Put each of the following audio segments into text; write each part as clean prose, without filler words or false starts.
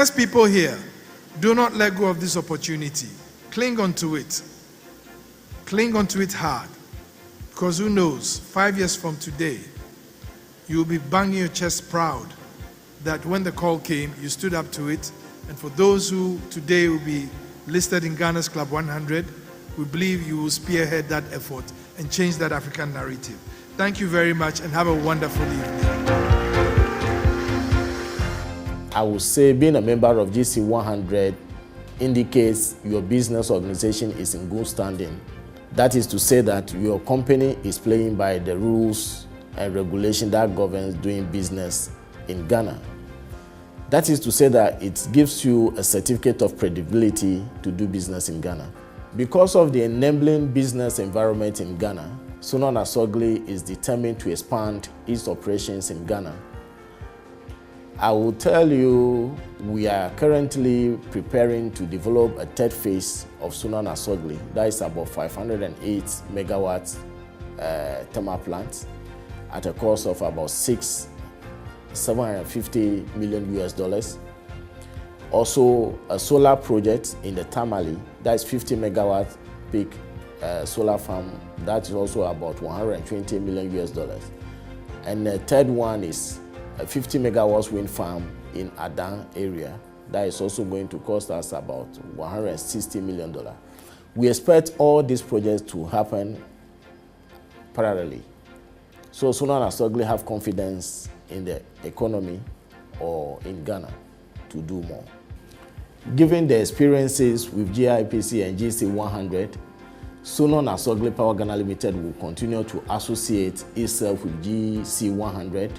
As people here, do not let go of this opportunity. Cling on to it. Cling on to it hard. Because who knows, 5 years from today, you will be banging your chest proud that when the call came, you stood up to it. And for those who today will be listed in Ghana's Club 100, we believe you will spearhead that effort and change that African narrative. Thank you very much and have a wonderful evening. I would say being a member of GC100 indicates your business organization is in good standing. That is to say that your company is playing by the rules and regulation that governs doing business in Ghana. That is to say that it gives you a certificate of credibility to do business in Ghana. Because of the enabling business environment in Ghana, Sunan Asogli is determined to expand its operations in Ghana. I will tell you, we are currently preparing to develop a third phase of Sunan Asogli. That is about 508 megawatts thermal plant at a cost of about $750 million US. Also, a solar project in the Tamale, that is 50 megawatt peak solar farm, that is also about 120 million US dollars. And the third one is a 50 megawatts wind farm in Adan area. That is also going to cost us about $160 million. We expect all these projects to happen parallelly. So Sunan Asogli have confidence in the economy or in Ghana to do more. Given the experiences with GIPC and GC100, Sunan Asogli Power Ghana Limited will continue to associate itself with GC100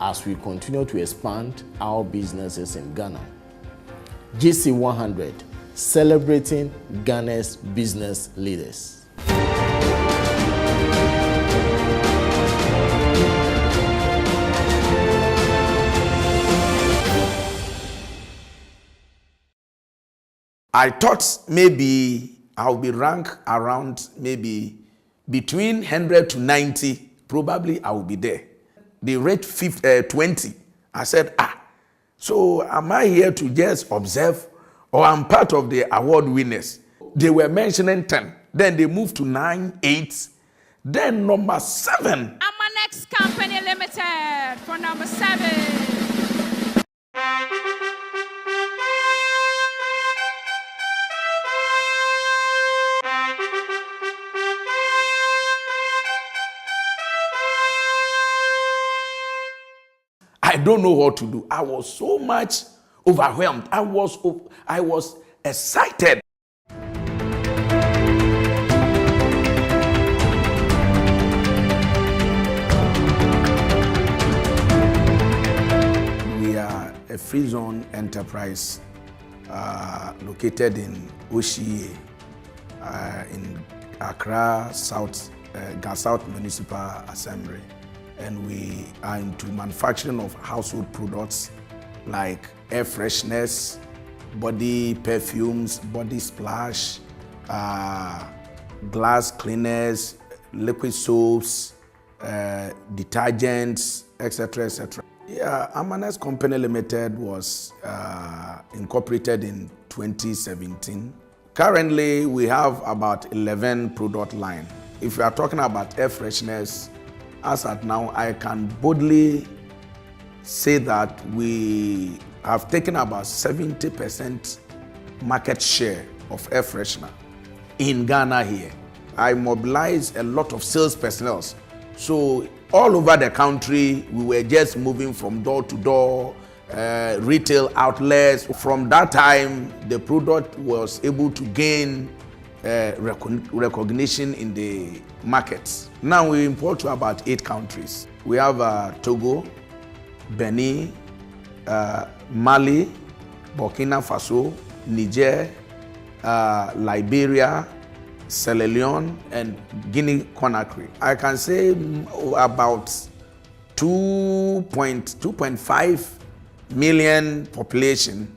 as we continue to expand our businesses in Ghana. GC100, celebrating Ghana's business leaders. I thought maybe I'll be ranked around maybe between 100 to 90. Probably I will be there. They rate 20. I said, so am I here to just observe or I'm part of the award winners? They were mentioning 10. Then they moved to 9, 8. Then number 7. Amanex Company Limited for number 7. I don't know what to do. I was so much overwhelmed. I was excited. We are a free zone enterprise located in Oshie, in Accra, South Municipal Assembly. And we are into manufacturing of household products like air fresheners, body perfumes, body splash, glass cleaners, liquid soaps, detergents, etc., etc. Yeah, Amanex Company Limited was incorporated in 2017. Currently, we have about 11 product line. If you are talking about air fresheners, as at now, I can boldly say that we have taken about 70% market share of air freshener in Ghana here. I mobilized a lot of sales personnel. So all over the country, we were just moving from door to door, retail outlets. From that time, the product was able to gain recognition in the markets. Now we import to about 8 countries. We have Togo, Benin, Mali, Burkina Faso, Niger, Liberia, Sierra Leone, and Guinea-Conakry. I can say about 2.5 million population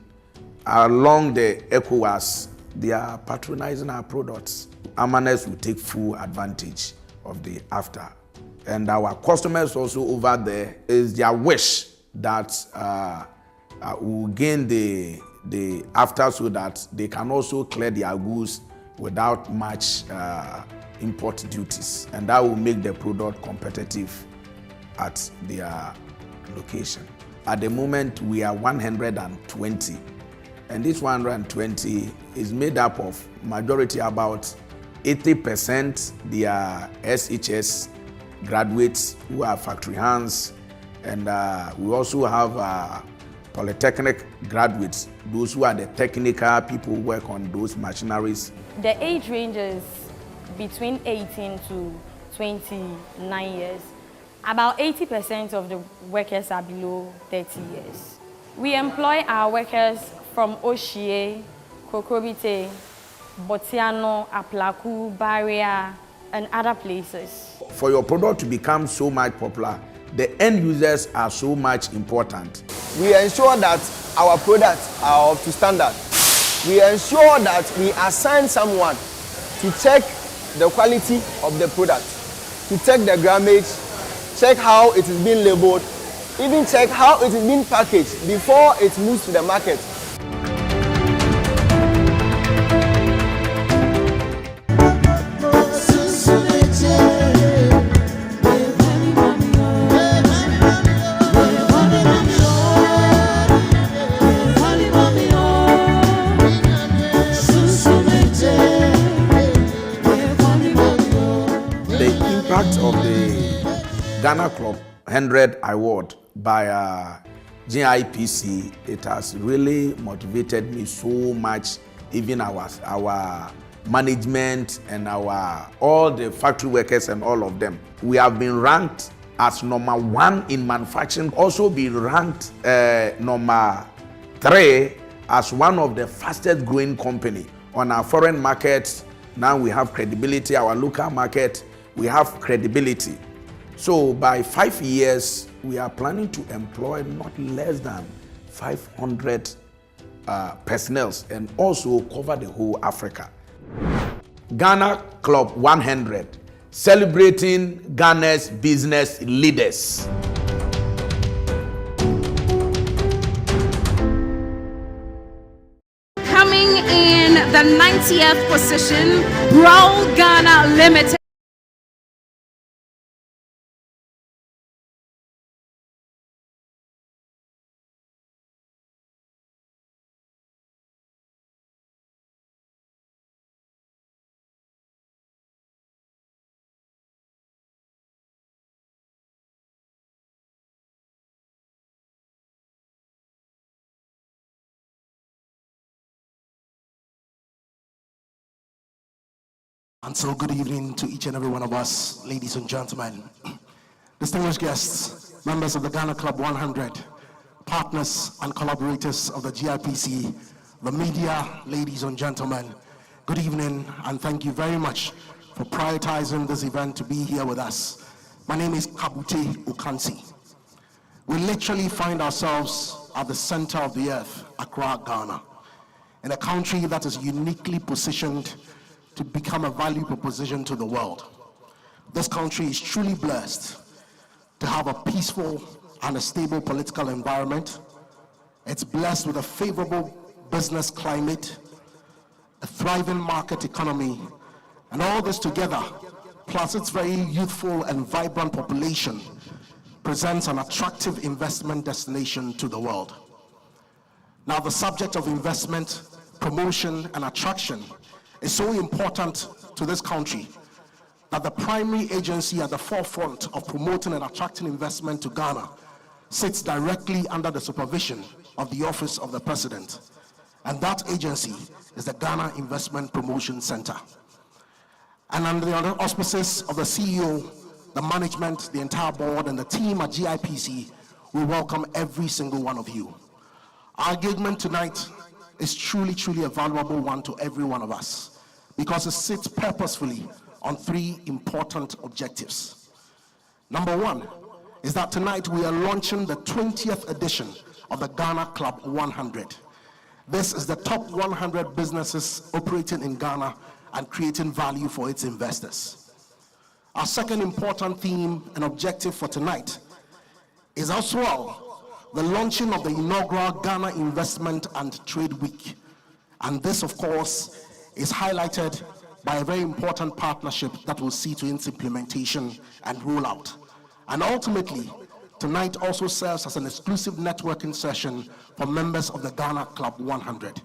along the ECOWAS. They are patronizing our products. Amanex will take full advantage of the after. And our customers also over there, is their wish that we'll gain the after so that they can also clear their goods without much import duties, and that will make the product competitive at their location. At the moment, we are 120, and this 120 is made up of majority, about 80%, they are SHS graduates who are factory hands, and we also have polytechnic graduates, those who are the technical people who work on those machineries. The age ranges between 18 to 29 years. About 80% of the workers are below 30 years. We employ our workers from Oshie, Kokrobite, Botiano, Aplaku, Barrier, and other places. For your product to become so much popular, the end users are so much important. We ensure that our products are up to standard. We ensure that we assign someone to check the quality of the product, to check the grammage, check how it is being labeled, even check how it is being packaged before it moves to the market. Of the Ghana Club 100 award by GIPC, it has really motivated me so much, even our management and all the factory workers and all of them. We have been ranked as number 1 in manufacturing, also been ranked number 3 as one of the fastest growing company on our foreign markets. Now we have credibility, our local market, we have credibility. So by 5 years, we are planning to employ not less than 500 personnel and also cover the whole Africa. Ghana Club 100, celebrating Ghana's business leaders. Coming in the 90th position, Bro Ghana Limited. And so good evening to each and every one of us, ladies and gentlemen, distinguished guests, members of the Ghana Club 100, partners and collaborators of the GIPC, the media, ladies and gentlemen, good evening and thank you very much for prioritizing this event to be here with us. My name is Kabute Ukansi. We literally find ourselves at the center of the earth, Accra, Ghana, in a country that is uniquely positioned to become a value proposition to the world. This country is truly blessed to have a peaceful and a stable political environment. It's blessed with a favorable business climate, a thriving market economy, and all this together, plus its very youthful and vibrant population, presents an attractive investment destination to the world. Now, the subject of investment, promotion, and attraction is so important to this country that the primary agency at the forefront of promoting and attracting investment to Ghana sits directly under the supervision of the Office of the President. And that agency is the Ghana Investment Promotion Center. And under the auspices of the CEO, the management, the entire board, and the team at GIPC, we welcome every single one of you. Our engagement tonight is truly, truly a valuable one to every one of us, because it sits purposefully on 3 important objectives. Number 1 is that tonight we are launching the 20th edition of the Ghana Club 100. This is the top 100 businesses operating in Ghana and creating value for its investors. Our second important theme and objective for tonight is as well the launching of the inaugural Ghana Investment and Trade Week. And this, of course, is highlighted by a very important partnership that will see to its implementation and rollout. And ultimately, tonight also serves as an exclusive networking session for members of the Ghana Club 100.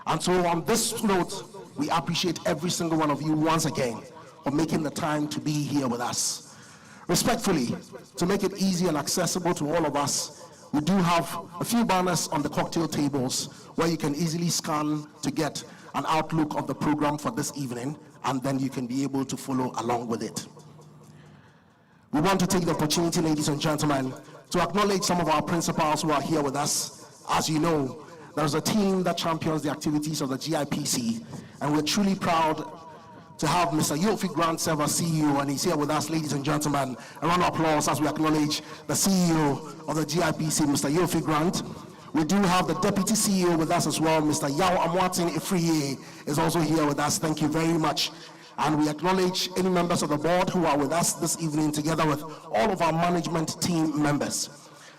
And so on this note, we appreciate every single one of you once again for making the time to be here with us. Respectfully, to make it easy and accessible to all of us, we do have a few banners on the cocktail tables where you can easily scan to get an outlook of the program for this evening, and then you can be able to follow along with it. We want to take the opportunity, ladies and gentlemen, to acknowledge some of our principals who are here with us. As you know, there's a team that champions the activities of the GIPC, and we're truly proud to have Mr. Yofi Grant serve as CEO, and he's here with us, ladies and gentlemen. A round of applause as we acknowledge the CEO of the GIPC, Mr. Yofi Grant. We do have the Deputy CEO with us as well, Mr. Yao Amwatin Ifriye is also here with us. Thank you very much. And we acknowledge any members of the board who are with us this evening, together with all of our management team members.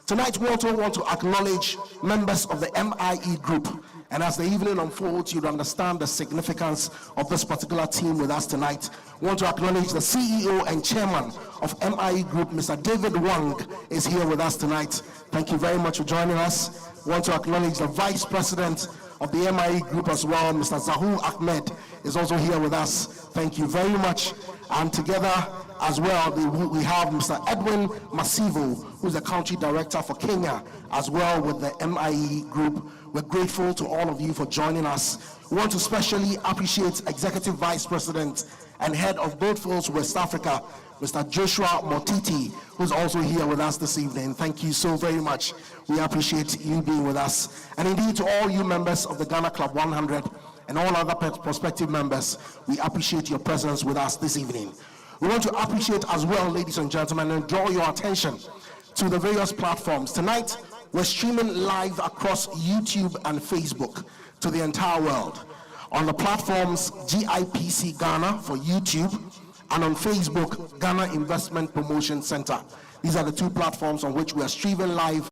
Tonight, we also want to acknowledge members of the MIE group. And as the evening unfolds, you'd understand the significance of this particular team with us tonight. We want to acknowledge the CEO and chairman of MIE Group, Mr. David Wang, is here with us tonight. Thank you very much for joining us. We want to acknowledge the vice president of the MIE Group as well, Mr. Zahul Ahmed, is also here with us. Thank you very much. And together as well, we have Mr. Edwin Masivo, who's the country director for Kenya, as well with the MIE Group. We're grateful to all of you for joining us. We want to specially appreciate Executive Vice President and Head of Goldfields West Africa, Mr. Joshua Motiti, who's also here with us this evening. Thank you so very much. We appreciate you being with us. And indeed, to all you members of the Ghana Club 100 and all other prospective members, we appreciate your presence with us this evening. We want to appreciate as well, ladies and gentlemen, and draw your attention to the various platforms. Tonight, we're streaming live across YouTube and Facebook to the entire world. On the platforms GIPC Ghana for YouTube, and on Facebook, Ghana Investment Promotion Center. These are the two platforms on which we are streaming live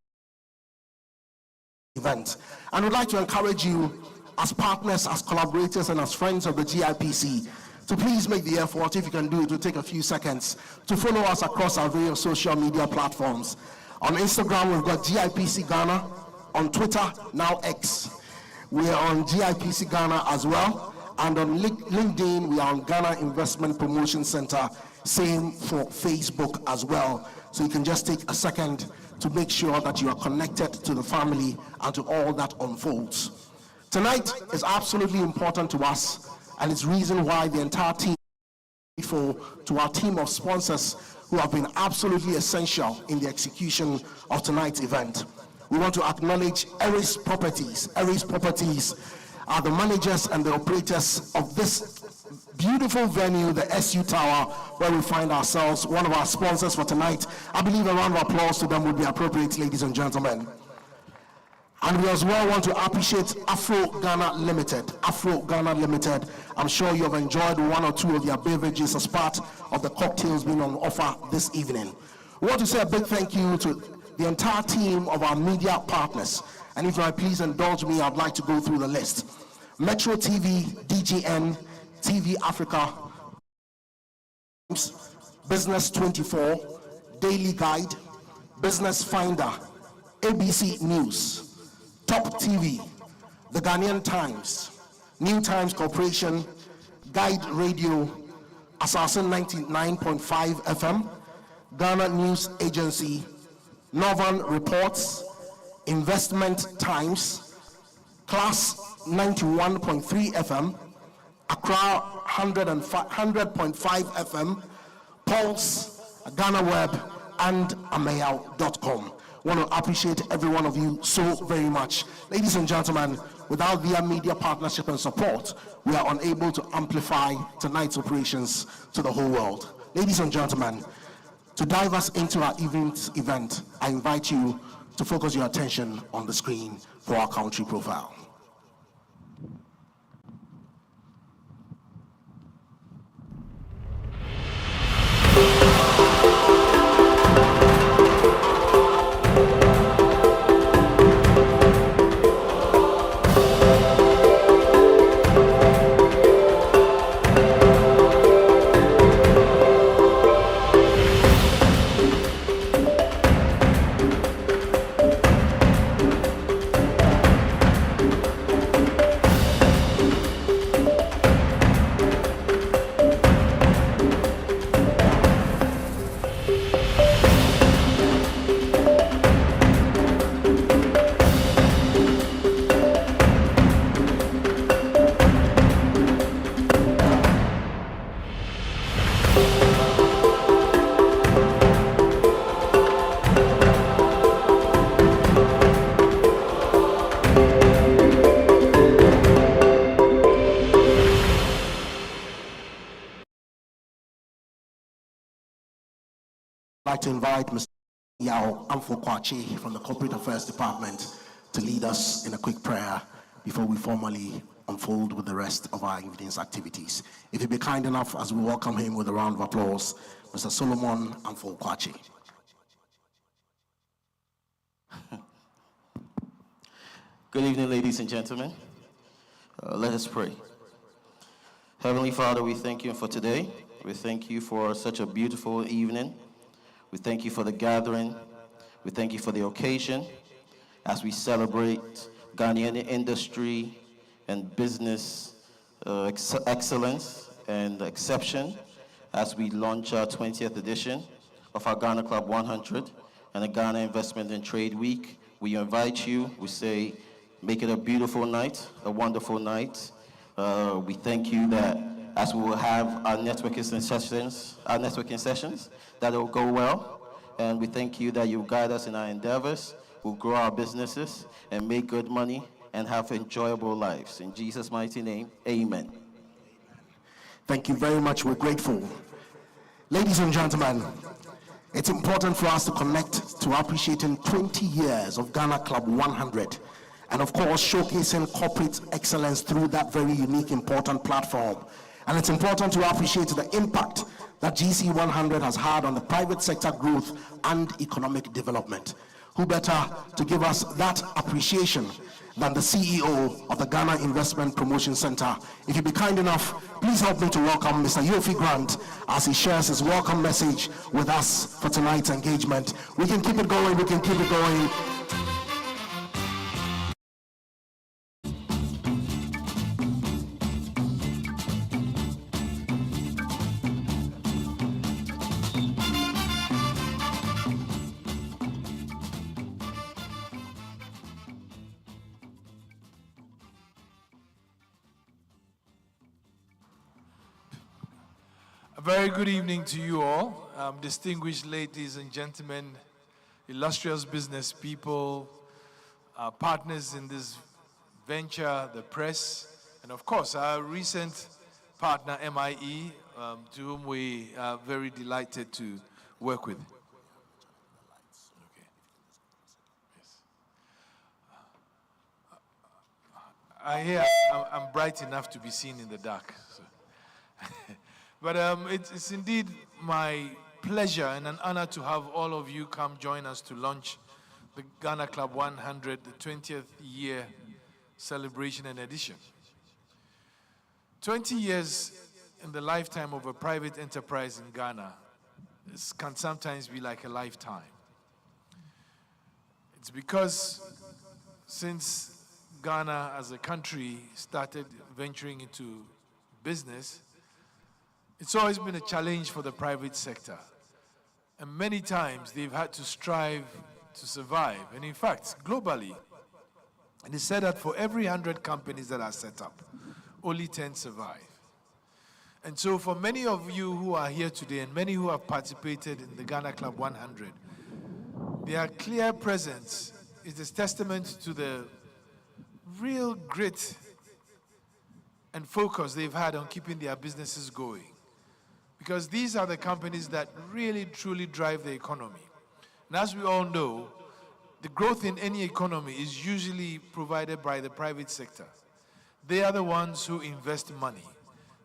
event. And we'd like to encourage you as partners, as collaborators, and as friends of the GIPC to please make the effort, if you can do it, to take a few seconds to follow us across our various social media platforms. On Instagram, we've got GIPC Ghana. On Twitter, now X, we are on GIPC Ghana as well. And on LinkedIn, we are on Ghana Investment Promotion Center. Same for Facebook as well. So you can just take a second to make sure that you are connected to the family and to all that unfolds. Tonight is absolutely important to us, and it's reason why the entire team, to our team of sponsors who have been absolutely essential in the execution of tonight's event. We want to acknowledge Eris Properties. Eris Properties are the managers and the operators of this beautiful venue, the SU Tower, where we find ourselves, one of our sponsors for tonight. I believe a round of applause to them would be appropriate, ladies and gentlemen. And we as well want to appreciate Afro Ghana Limited. Afro Ghana Limited, I'm sure you have enjoyed one or two of their beverages as part of the cocktails being on offer this evening. We want to say a big thank you to the entire team of our media partners. And if I please indulge me, I'd like to go through the list. Metro TV, DGN, TV Africa, Business 24, Daily Guide, Business Finder, ABC News, Top TV, The Ghanaian Times, New Times Corporation, Guide Radio, Assassin 99.5 FM, Ghana News Agency, Northern Reports, Investment Times, Class 91.3 FM, Accra 100.5 FM, Pulse, Ghana Web, and Amayao.com. Want to appreciate every one of you so very much. Ladies and gentlemen, without their media partnership and support, we are unable to amplify tonight's operations to the whole world. Ladies and gentlemen, to dive us into our event, I invite you to focus your attention on the screen for our country profile. I'd like to invite Mr. Yao Amfokwachi from the Corporate Affairs Department to lead us in a quick prayer before we formally unfold with the rest of our evening's activities. If you'd be kind enough as we welcome him with a round of applause, Mr. Solomon Amfokwachi. Good evening, ladies and gentlemen. Let us pray. Heavenly Father, we thank you for today. We thank you for such a beautiful evening. We thank you for the gathering. We thank you for the occasion as we celebrate Ghanaian industry and business excellence and exception as we launch our 20th edition of our Ghana Club 100 and the Ghana Investment and Trade Week. We invite you, we say, make it a beautiful night, a wonderful night. We thank you that as we will have our networking sessions, that it will go well. And we thank you that you guide us in our endeavors, we'll grow our businesses and make good money and have enjoyable lives. In Jesus' mighty name, amen. Thank you very much. We're grateful. Ladies and gentlemen, it's important for us to connect to appreciating 20 years of Ghana Club 100 and of course showcasing corporate excellence through that very unique, important platform. And it's important to appreciate the impact that GC100 has had on the private sector growth and economic development. Who better to give us that appreciation than the CEO of the Ghana Investment Promotion Center? If you'd be kind enough, please help me to welcome Mr. Yofi Grant as he shares his welcome message with us for tonight's engagement. We can keep it going, we can keep it going. A very good evening to you all, distinguished ladies and gentlemen, illustrious business people, our partners in this venture, the press, and of course our recent partner MIE, to whom we are very delighted to work with. Okay. Yes. I hear I'm bright enough to be seen in the dark. So. But it's indeed my pleasure and an honor to have all of you come join us to launch the Ghana Club 100, the 20th year celebration and edition. 20 years in the lifetime of a private enterprise in Ghana can sometimes be like a lifetime. It's because since Ghana as a country started venturing into business, it's always been a challenge for the private sector. And many times they've had to strive to survive. And in fact, globally, it is said that for every 100 companies that are set up, only 10 survive. And so for many of you who are here today and many who have participated in the Ghana Club 100, their clear presence is a testament to the real grit and focus they've had on keeping their businesses going. Because these are the companies that really, truly drive the economy. And as we all know, the growth in any economy is usually provided by the private sector. They are the ones who invest money.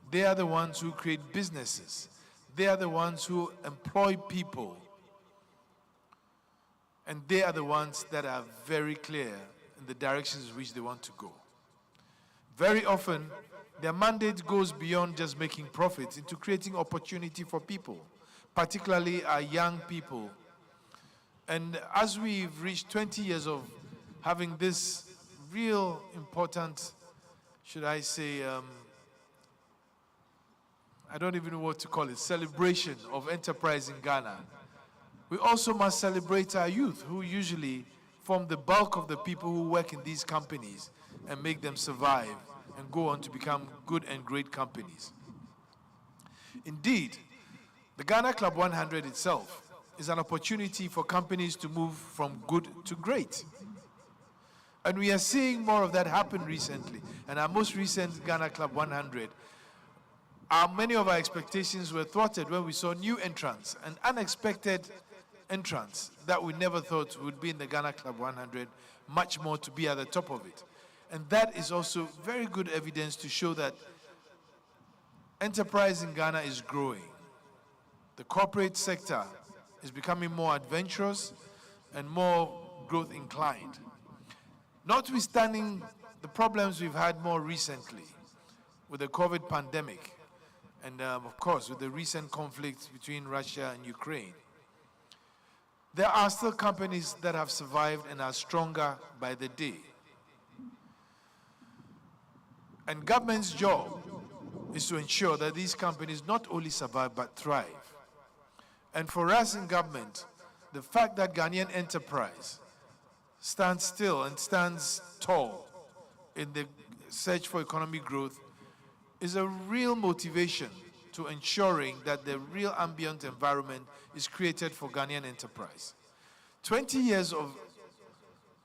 They are the ones who create businesses. They are the ones who employ people. And they are the ones that are very clear in the directions in which they want to go. Very often, their mandate goes beyond just making profits into creating opportunity for people, particularly our young people. And as we've reached 20 years of having this real important, should I say, I don't even know what to call it, celebration of enterprise in Ghana, we also must celebrate our youth, who usually form the bulk of the people who work in these companies and make them survive and go on to become good and great companies. Indeed, the Ghana Club 100 itself is an opportunity for companies to move from good to great. And we are seeing more of that happen recently. And our most recent Ghana Club 100, many of our expectations were thwarted when we saw new entrants and unexpected entrants that we never thought would be in the Ghana Club 100, much more to be at the top of it. And that is also very good evidence to show that enterprise in Ghana is growing. The corporate sector is becoming more adventurous and more growth inclined. Notwithstanding the problems we've had more recently with the COVID pandemic and of course with the recent conflict between Russia and Ukraine, there are still companies that have survived and are stronger by the day. And government's job is to ensure that these companies not only survive but thrive. And for us in government, the fact that Ghanaian enterprise stands still and stands tall in the search for economic growth is a real motivation to ensuring that the real ambient environment is created for Ghanaian enterprise. 20 years of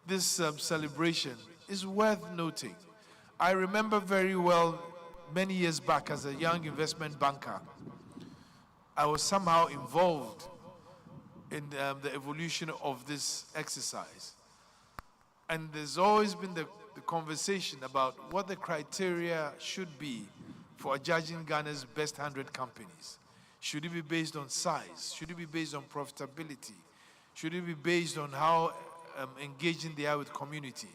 this celebration is worth noting. I remember very well many years back as a young investment banker, I was somehow involved in the evolution of this exercise. And there's always been the conversation about what the criteria should be for judging Ghana's best 100 companies. Should it be based on size? Should it be based on profitability? Should it be based on how engaging they are with community?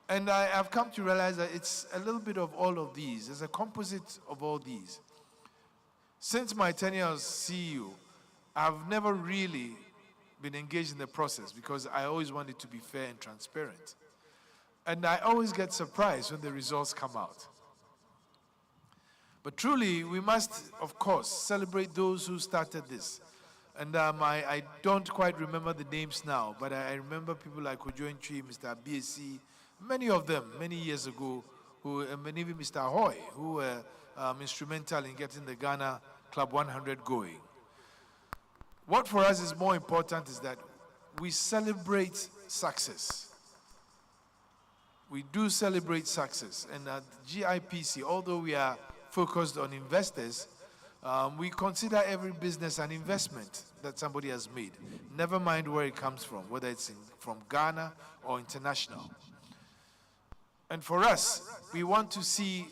And I have come to realize that it's a little bit of all of these. It's a composite of all these. Since my tenure as CEO, I've never really been engaged in the process because I always want it to be fair and transparent. And I always get surprised when the results come out. But truly, we must, of course, celebrate those who started this. And I don't quite remember the names now, but I remember people like Kojo Ntwi, Mr. BSC, many of them, many years ago, who, and even Mr. Hoy, who were instrumental in getting the Ghana Club 100 going. What for us is more important is that we celebrate success. We do celebrate success. And at GIPC, although we are focused on investors, we consider every business an investment that somebody has made. Never mind where it comes from, whether it's from Ghana or international. And for us, we want to see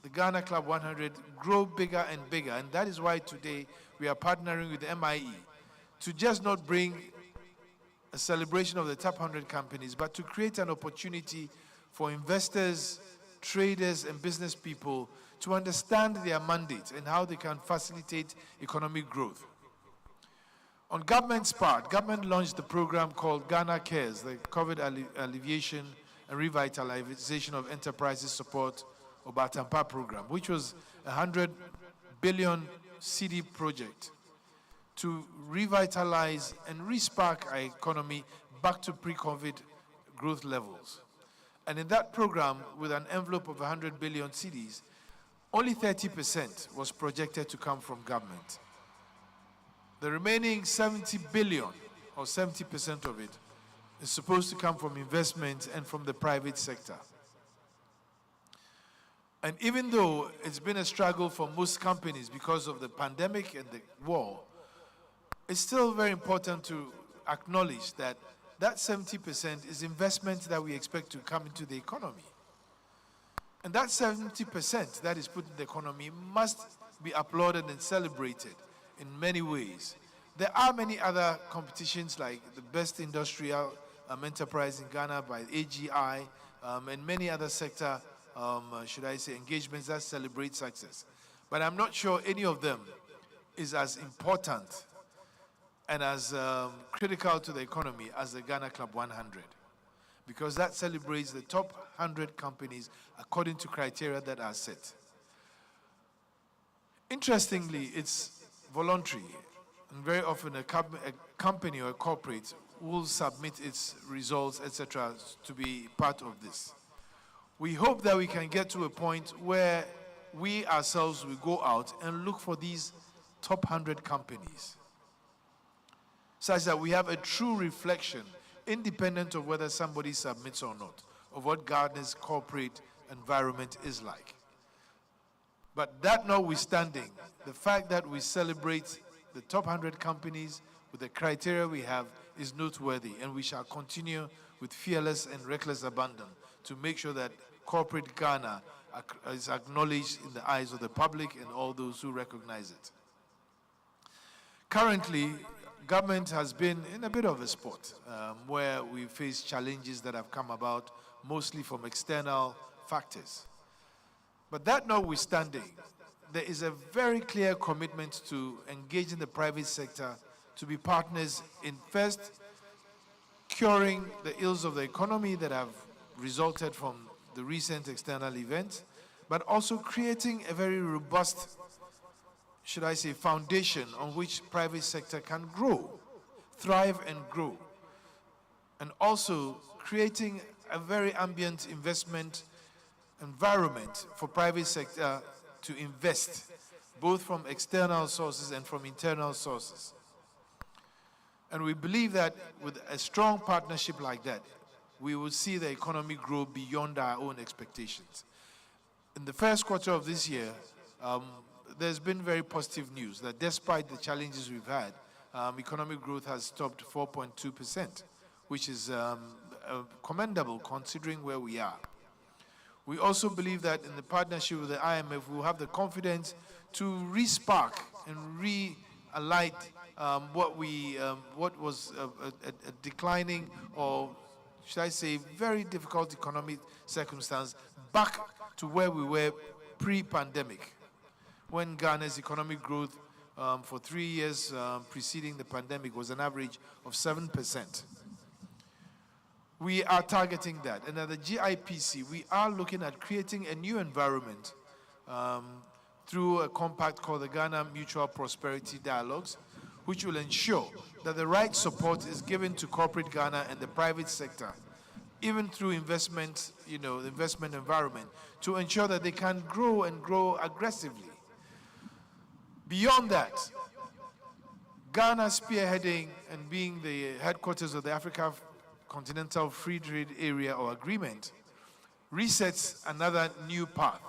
the Ghana Club 100 grow bigger and bigger. And that is why today we are partnering with the MIE to just not bring a celebration of the top 100 companies, but to create an opportunity for investors, traders, and business people to understand their mandate and how they can facilitate economic growth. On government's part, government launched the program called Ghana Cares, the COVID alleviation and revitalization of enterprises support or Batampa program, which was a 100 billion CD project to revitalize and respark our economy back to pre-COVID growth levels. And in that program, with an envelope of 100 billion cedis, only 30% was projected to come from government. The remaining 70 billion, or 70% of it, is supposed to come from investment and from the private sector. And even though it's been a struggle for most companies because of the pandemic and the war, it's still very important to acknowledge that that 70% is investment that we expect to come into the economy. And that 70% that is put in the economy must be applauded and celebrated in many ways. There are many other competitions like the best industrial enterprise in Ghana by AGI and many other sector, engagements that celebrate success. But I'm not sure any of them is as important and as critical to the economy as the Ghana Club 100, because that celebrates the top 100 companies according to criteria that are set. Interestingly, it's voluntary, and very often a company or a corporate will submit its results, etc., to be part of this. We hope that we can get to a point where we ourselves will go out and look for these top 100 companies, such that we have a true reflection, independent of whether somebody submits or not, of what Ghana's corporate environment is like. But that notwithstanding, the fact that we celebrate the top 100 companies with the criteria we have is noteworthy, and we shall continue with fearless and reckless abandon to make sure that corporate Ghana is acknowledged in the eyes of the public and all those who recognize it. Currently, government has been in a bit of a spot where we face challenges that have come about mostly from external factors. But that notwithstanding, there is a very clear commitment to engaging the private sector to be partners in first curing the ills of the economy that have resulted from the recent external events, but also creating a very robust, should I say, foundation on which private sector can grow, thrive and grow, and also creating a very ambient investment environment for private sector to invest, both from external sources and from internal sources. And we believe that with a strong partnership like that, we will see the economy grow beyond our own expectations. In the first quarter of this year, there's been very positive news that despite the challenges we've had, economic growth has topped 4.2%, which is commendable considering where we are. We also believe that in the partnership with the IMF, we'll have the confidence to re-spark and re-alight what was a declining, or should I say, very difficult economic circumstance back to where we were pre-pandemic, when Ghana's economic growth for 3 years preceding the pandemic was an average of 7%. We are targeting that. And at the GIPC, we are looking at creating a new environment through a compact called the Ghana Mutual Prosperity Dialogues, which will ensure that the right support is given to corporate Ghana and the private sector, even through investment, the investment environment, to ensure that they can grow and grow aggressively. Beyond that, Ghana spearheading and being the headquarters of the Africa Continental Free Trade Area or Agreement resets another new path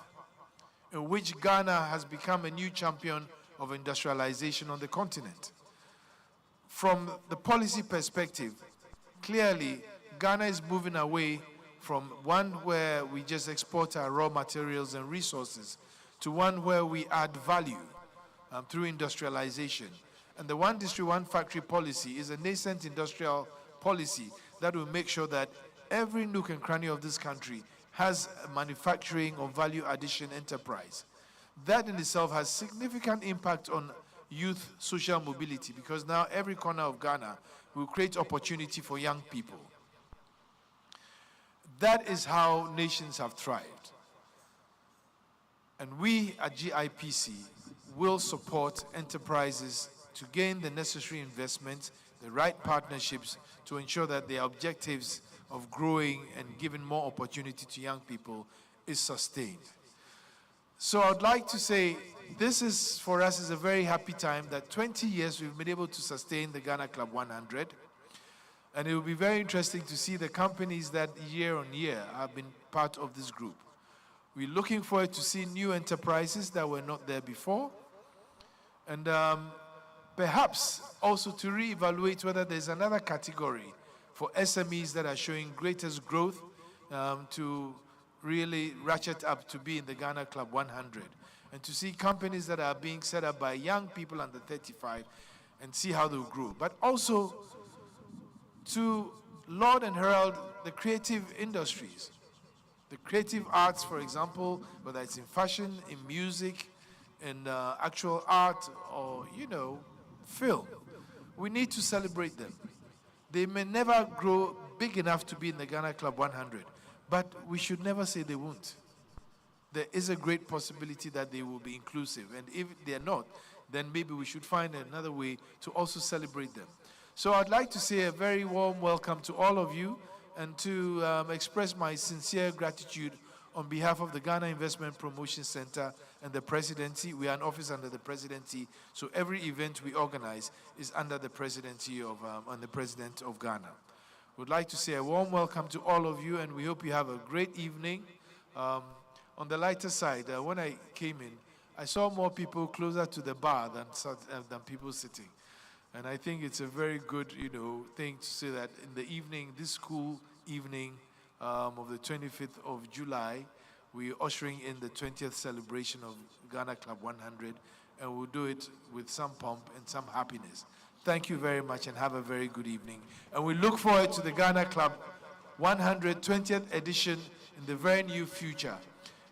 in which Ghana has become a new champion of industrialization on the continent. From the policy perspective, clearly Ghana is moving away from one where we just export our raw materials and resources to one where we add value through industrialization. And the One District, One Factory policy is a nascent industrial policy that will make sure that every nook and cranny of this country has a manufacturing or value addition enterprise. That in itself has significant impact on youth social mobility, because now every corner of Ghana will create opportunity for young people. That is how nations have thrived. And we at GIPC will support enterprises to gain the necessary investment, the right partnerships to ensure that the objectives of growing and giving more opportunity to young people is sustained. So I'd like to say this is, for us, is a very happy time that 20 years we've been able to sustain the Ghana Club 100. And it will be very interesting to see the companies that year on year have been part of this group. We're looking forward to see new enterprises that were not there before. And perhaps also to reevaluate whether there's another category for SMEs that are showing greatest growth to really ratchet up to be in the Ghana Club 100, and to see companies that are being set up by young people under 35 and see how they'll grow. But also to laud and herald the creative industries, the creative arts, for example, whether it's in fashion, in music, in actual art, or, film. We need to celebrate them. They may never grow big enough to be in the Ghana Club 100, but we should never say they won't. There is a great possibility that they will be inclusive, and if they're not, then maybe we should find another way to also celebrate them. So I'd like to say a very warm welcome to all of you, and to express my sincere gratitude on behalf of the Ghana Investment Promotion Center and the Presidency. We are an office under the Presidency, so every event we organize is under the Presidency of and the President of Ghana. We'd like to say a warm welcome to all of you, and we hope you have a great evening. On the lighter side, when I came in, I saw more people closer to the bar than people sitting. And I think it's a very good, thing to say that in the evening, this cool evening of the 25th of July, we're ushering in the 20th celebration of Ghana Club 100, and we'll do it with some pomp and some happiness. Thank you very much and have a very good evening. And we look forward to the Ghana Club 100 20th edition in the very near future.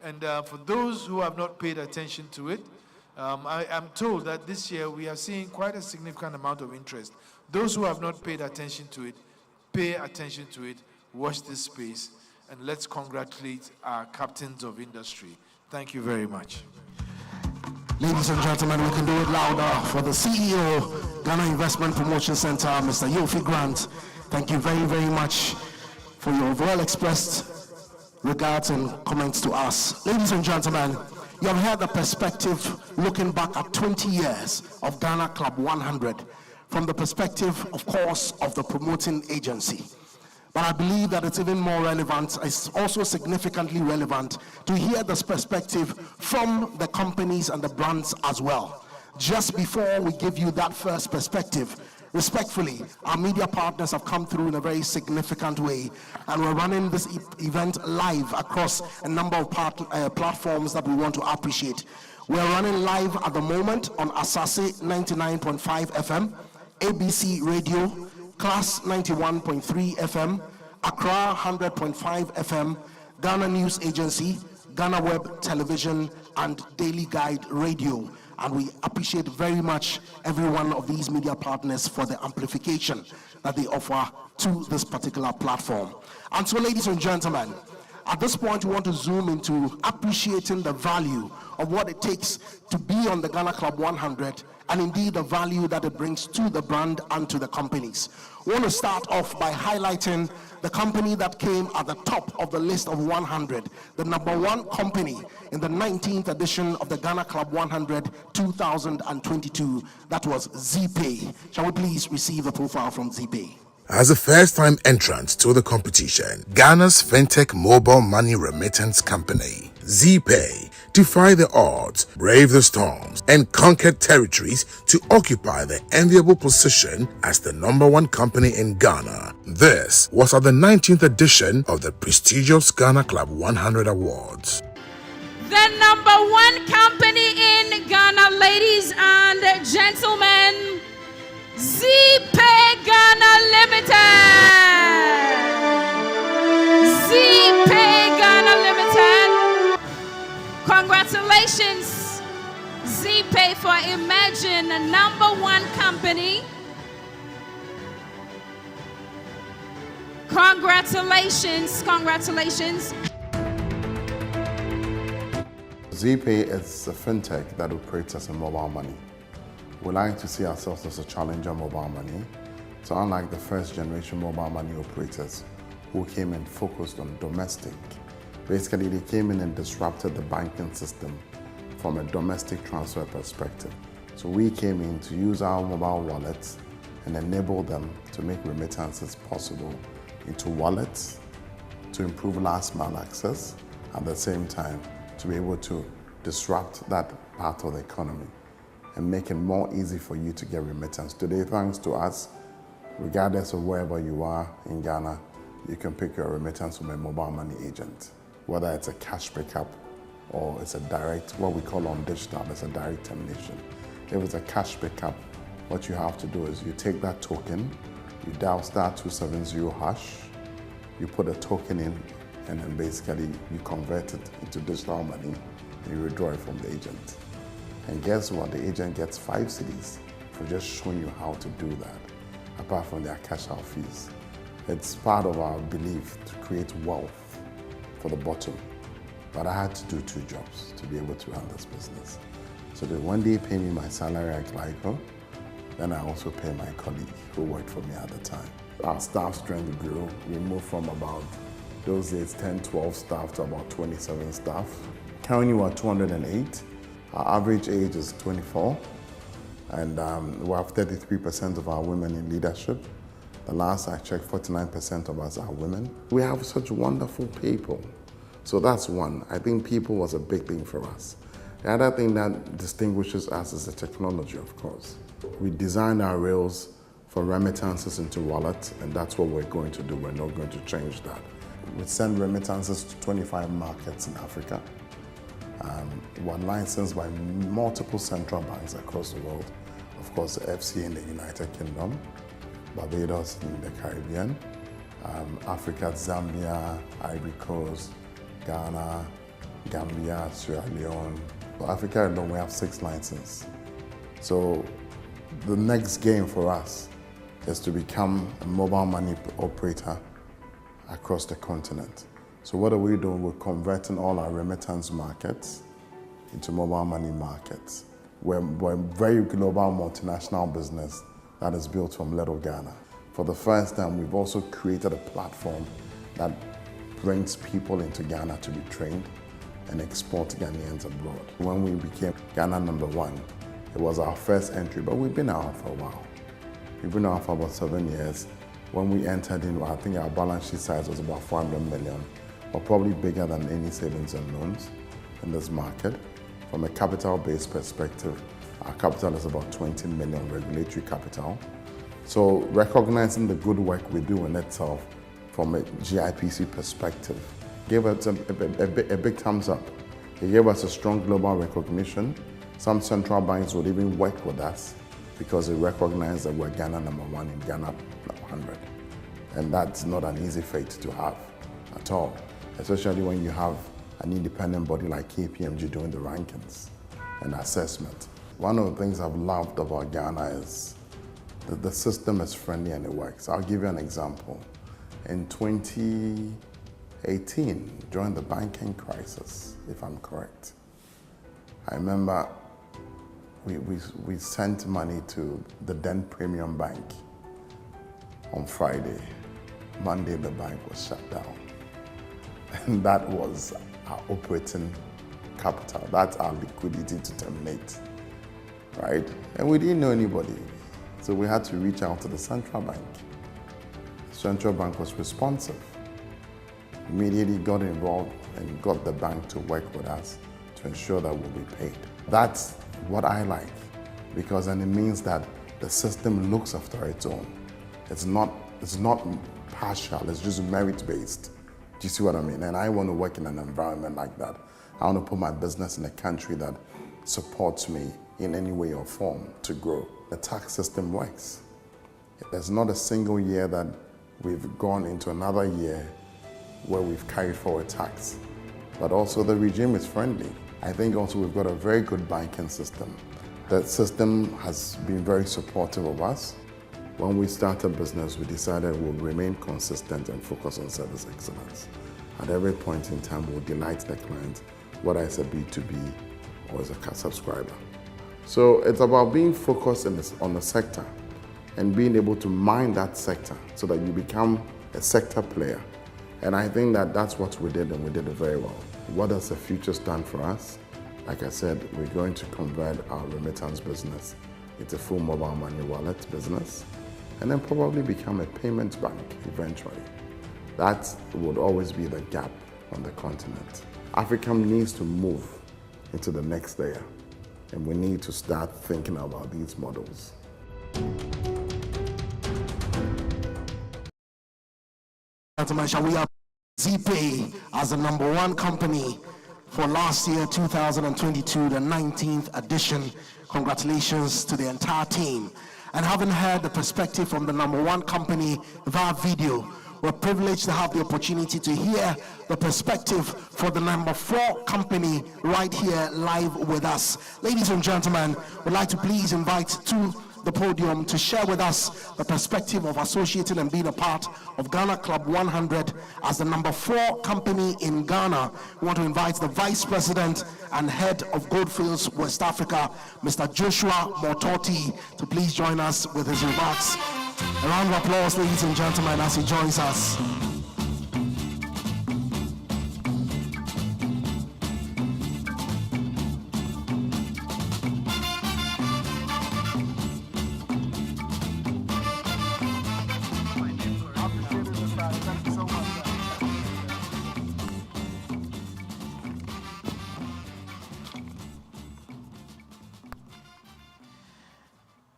And for those who have not paid attention to it, I am told that this year we are seeing quite a significant amount of interest. Those who have not paid attention to it, pay attention to it, watch this space, and let's congratulate our captains of industry. Thank you very much. Ladies and gentlemen, we can do it louder for the CEO, Ghana Investment Promotion Center, Mr. Yofi Grant. Thank you very, very much for your well-expressed regards and comments to us. Ladies and gentlemen, you have heard the perspective looking back at 20 years of Ghana Club 100 from the perspective, of course, of the promoting agency. But I believe that it's even more relevant, it's also significantly relevant to hear this perspective from the companies and the brands as well. Just before we give you that first perspective, respectfully, our media partners have come through in a very significant way, and we're running this event live across a number of platforms that we want to appreciate. We're running live at the moment on Asase 99.5 FM, ABC Radio, Class 91.3 FM, Accra 100.5 FM, Ghana News Agency, Ghana Web Television, and Daily Guide Radio. And we appreciate very much every one of these media partners for the amplification that they offer to this particular platform. And so, ladies and gentlemen, at this point, we want to zoom into appreciating the value of what it takes to be on the Ghana Club 100, and indeed the value that it brings to the brand and to the companies. We want to start off by highlighting the company that came at the top of the list of 100, the number one company in the 19th edition of the Ghana Club 100 2022. That was ZPay. Shall we please receive a profile from ZPay? As a first-time entrant to the competition, Ghana's fintech mobile money remittance company, ZPay, defied the odds, braved the storms, and conquered territories to occupy the enviable position as the number one company in Ghana. This was at the 19th edition of the prestigious Ghana Club 100 Awards. The number one company in Ghana, ladies and gentlemen, ZPay Ghana Limited. ZPay Ghana Limited. Congratulations, ZPay, for emerging the number one company. Congratulations, congratulations. ZPay is a fintech that operates as a mobile money. We like to see ourselves as a challenger mobile money. So unlike the first generation mobile money operators who came and focused on domestic, basically they came in and disrupted the banking system from a domestic transfer perspective. So we came in to use our mobile wallets and enable them to make remittances possible into wallets, to improve last mile access, at the same time to be able to disrupt that part of the economy and make it more easy for you to get remittance. Today, thanks to us, regardless of wherever you are in Ghana, you can pick your remittance from a mobile money agent. Whether it's a cash pickup or it's a direct, what we call on digital, it's a direct termination. If it's a cash pickup, what you have to do is you take that token, you dial *270#, you put a token in, and then basically you convert it into digital money and you withdraw it from the agent. And guess what? The agent gets 5 cedis for just showing you how to do that, apart from their cash out fees. It's part of our belief to create wealth for the bottom. But I had to do 2 jobs to be able to run this business. So that when they pay me my salary at Glyco, then I also pay my colleague who worked for me at the time. Our staff strength grew. We moved from about those days 10, 12 staff to about 27 staff. Currently we're 208. Our average age is 24, and we have 33% of our women in leadership. The last I checked, 49% of us are women. We have such wonderful people. So that's one. I think people was a big thing for us. The other thing that distinguishes us is the technology, of course. We designed our rails for remittances into wallets, and that's what we're going to do. We're not going to change that. We send remittances to 25 markets in Africa. We're licensed by multiple central banks across the world. Of course, the FC in the United Kingdom, Barbados in the Caribbean, Africa, Zambia, Ivory Coast, Ghana, Gambia, Sierra Leone. For Africa alone, we have 6 licenses. So the next game for us is to become a mobile money operator across the continent. So what are we doing? We're converting all our remittance markets into mobile money markets. We're a very global multinational business that is built from Little Ghana. For the first time, we've also created a platform that brings people into Ghana to be trained and export Ghanaians abroad. When we became Ghana #1, it was our first entry, but we've been out for a while. We've been out for about 7 years. When we entered in, I think our balance sheet size was about 400 million, or probably bigger than any savings and loans in this market. From a capital-based perspective, our capital is about 20 million regulatory capital. So recognizing the good work we do in itself from a GIPC perspective gave us a big thumbs up. It gave us a strong global recognition. Some central banks would even work with us because they recognize that we're Ghana #1 in Ghana 100. And that's not an easy fate to have at all, especially when you have an independent body like KPMG doing the rankings and assessment. One of the things I've loved about Ghana is that the system is friendly and it works. I'll give you an example. In 2018, during the banking crisis, if I'm correct, I remember we sent money to the then Premium Bank on Friday. Monday, the bank was shut down. And that was our operating capital. That's our liquidity to terminate, right? And we didn't know anybody. So we had to reach out to the central bank. The central bank was responsive. Immediately got involved and got the bank to work with us to ensure that we'll be paid. That's what I like, because then it means that the system looks after its own. It's not partial, it's just merit-based. Do you see what I mean? And I want to work in an environment like that. I want to put my business in a country that supports me in any way or form to grow. The tax system works. There's not a single year that we've gone into another year where we've carried forward tax. But also the regime is friendly. I think also we've got a very good banking system. That system has been very supportive of us. When we started business, we decided we'll remain consistent and focus on service excellence. At every point in time, we'll delight the client, whether it's a B2B or as a subscriber. So it's about being focused on the sector and being able to mine that sector so that you become a sector player. And I think that that's what we did, and we did it very well. What does the future stand for us? Like I said, we're going to convert our remittance business into full mobile money wallet business, and then probably become a payments bank eventually. That would always be the gap on the continent. Africa needs to move into the next layer, and we need to start thinking about these models. Gentlemen, shall we have ZPay as the #1 company for last year, 2022, the 19th edition. Congratulations to the entire team. And having heard the perspective from the #1 company via video, we're privileged to have the opportunity to hear the perspective for the #4 company right here live with us. Ladies and gentlemen, we'd like to please invite to the podium to share with us the perspective of associating and being a part of Ghana Club 100 as the #4 company in Ghana. We want to invite the Vice President and Head of Goldfields West Africa, Mr. Joshua Mortoti, to please join us with his remarks. A round of applause, ladies and gentlemen, as he joins us.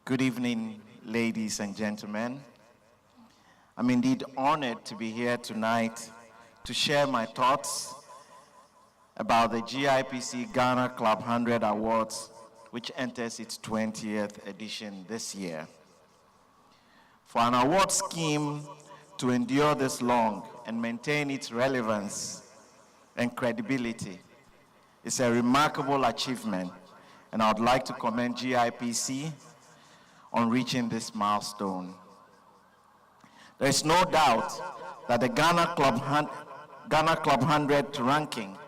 Good evening, ladies and gentlemen. I'm indeed honored to be here tonight to share my thoughts about the GIPC Ghana Club 100 Awards, which enters its 20th edition this year. For an award scheme to endure this long and maintain its relevance and credibility is a remarkable achievement, and I would like to commend GIPC on reaching this milestone. There is no doubt that the Ghana Club 100 ranking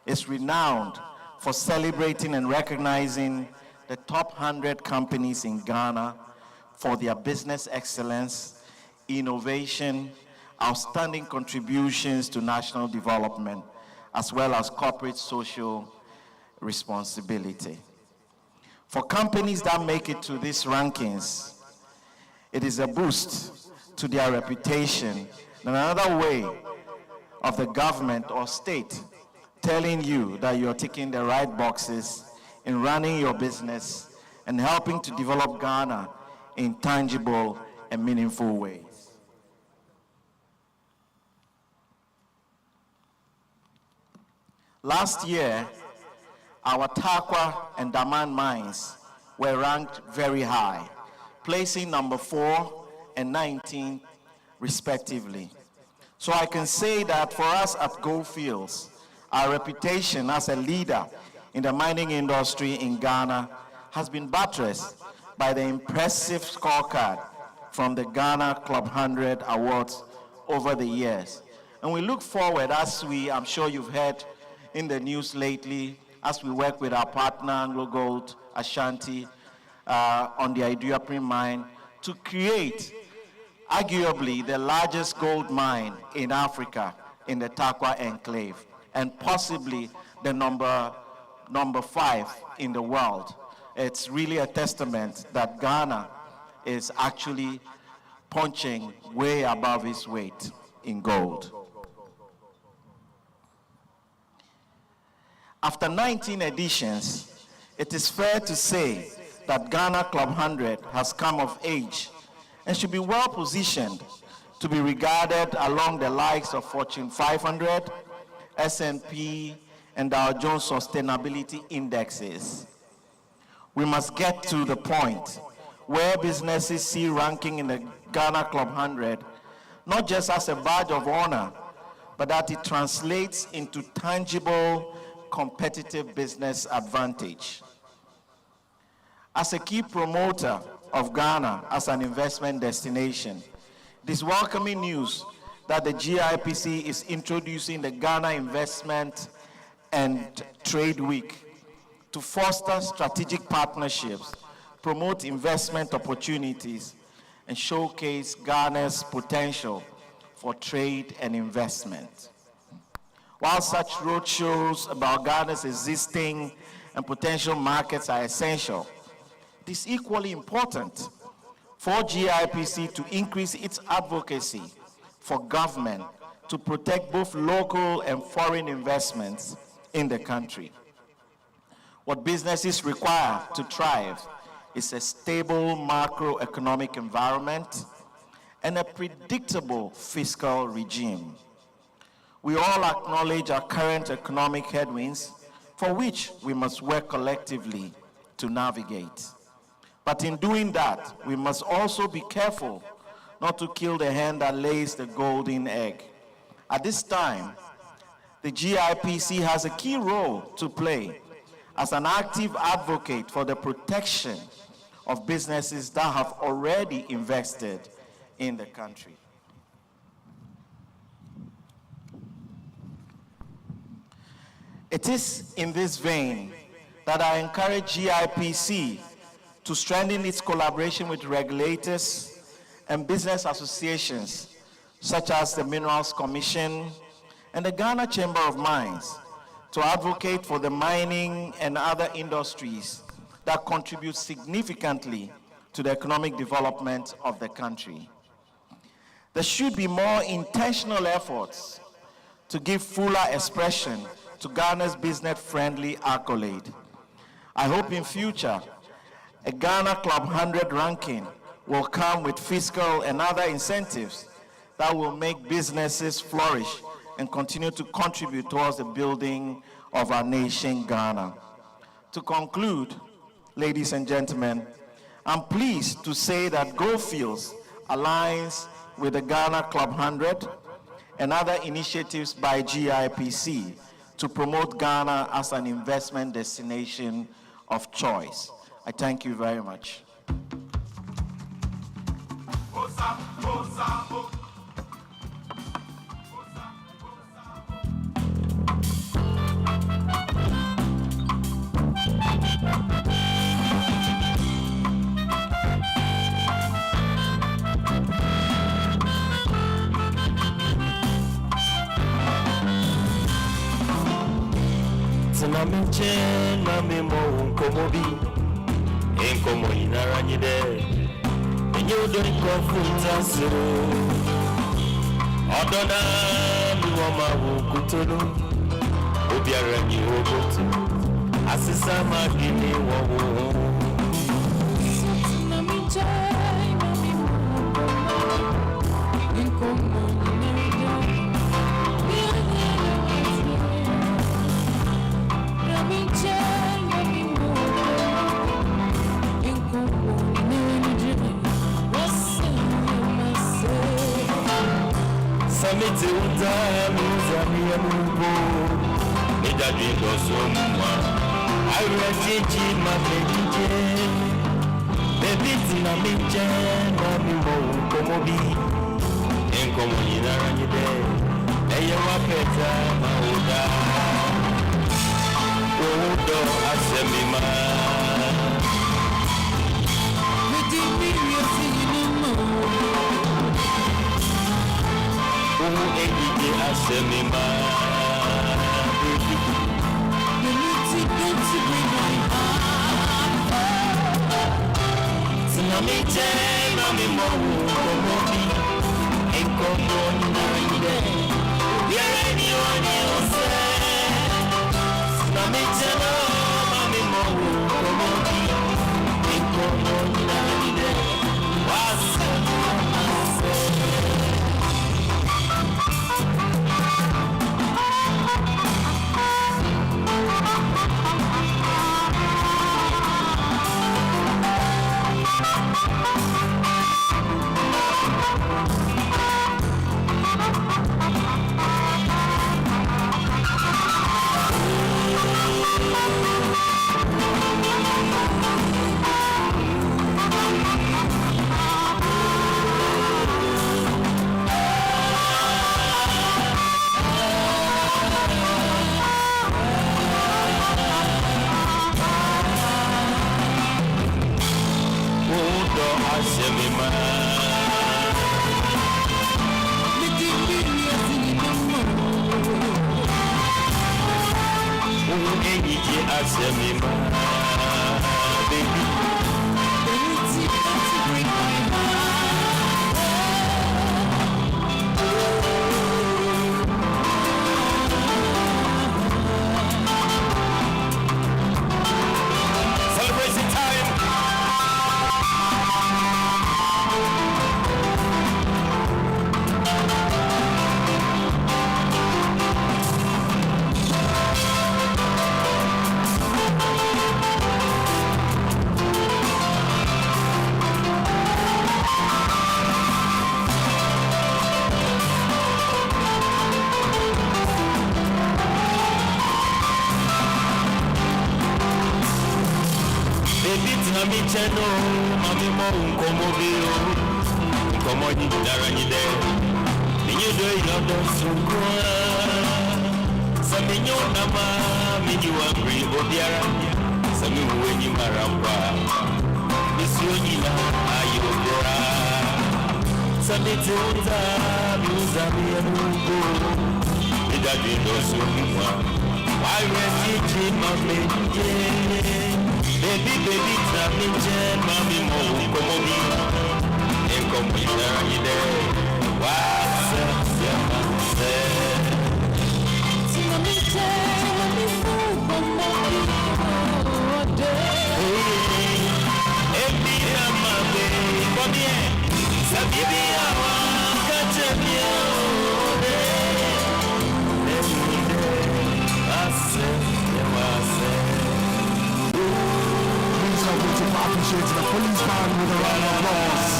is renowned for celebrating and recognizing the top 100 companies in Ghana for their business excellence, innovation, outstanding contributions to national development, as well as corporate social responsibility. For companies that make it to these rankings, it is a boost to their reputation and another way of the government or state telling you that you're ticking the right boxes in running your business and helping to develop Ghana in tangible and meaningful ways. Last year, our Tarkwa and Daman mines were ranked very high, placing number 4 and 19 respectively. So I can say that for us at Goldfields, our reputation as a leader in the mining industry in Ghana has been buttressed by the impressive scorecard from the Ghana Club 100 Awards over the years. And we look forward, as I'm sure you've heard in the news lately, as we work with our partner Anglo Gold Ashanti on the Iduapriem mine to create arguably the largest gold mine in Africa in the Tarkwa enclave, and possibly the number 5 in the world. It's really a testament that Ghana is actually punching way above its weight in gold. After 19 editions, it is fair to say that Ghana Club 100 has come of age and should be well positioned to be regarded along the likes of Fortune 500, S&P, and Dow Jones Sustainability Indexes. We must get to the point where businesses see ranking in the Ghana Club 100 not just as a badge of honor, but that it translates into tangible competitive business advantage. As a key promoter of Ghana as an investment destination, it is welcoming news that the GIPC is introducing the Ghana Investment and Trade Week to foster strategic partnerships, promote investment opportunities, and showcase Ghana's potential for trade and investment. While such roadshows about Ghana's existing and potential markets are essential, it is equally important for GIPC to increase its advocacy for government to protect both local and foreign investments in the country. What businesses require to thrive is a stable macroeconomic environment and a predictable fiscal regime. We all acknowledge our current economic headwinds, for which we must work collectively to navigate. But in doing that, we must also be careful not to kill the hen that lays the golden egg. At this time, the GIPC has a key role to play as an active advocate for the protection of businesses that have already invested in the country. It is in this vein that I encourage GIPC to strengthen its collaboration with regulators and business associations such as the Minerals Commission and the Ghana Chamber of Mines to advocate for the mining and other industries that contribute significantly to the economic development of the country. There should be more intentional efforts to give fuller expression to Ghana's business-friendly accolade. I hope in future, A Ghana Club 100 ranking will come with fiscal and other incentives that will make businesses flourish and continue to contribute towards the building of our nation, Ghana. To conclude, ladies and gentlemen, I'm pleased to say that Goldfields aligns with the Ghana Club 100 and other initiatives by GIPC to promote Ghana as an investment destination of choice. I thank you very much. Sinamiche na mimo nkomobi enkomo inaranyide enyodo nkofuta siro odona miwoma wukutolo obiara nyi obotu asisa magini wowo Sinamiche na mimo enkomo Samite utami uzami ya mungu Nidadi ndoso mwa Awe chichi mafekije Bebiti na minche na mimo ukomobi Enkomo yinaranyide Eye wapeta mauda Udo asemima Midimi yosinimo Ejije asemima You need to bring my heart Sinamiche namimo ukomobi Enkomo ninaide Yereni oni ose Sinamiche namimo ukomobi Enkomo ninaide Wasemima Cheno, mami mo unkomobio, unkomoji daranyide. Ninyo do ilodo sukwa, sami nyonama miji wabri obiara, sami uwenyi maramba, misio nyina ayobra, sami teota miuza miyanugo, idadi do sukwa, waire chichi mamenje. Baby, traminche, mami mo ukomobi Enkomo yinaranyide Wase, yamase Traminche, mami mo ukomobi appreciate the police band with a round of applause.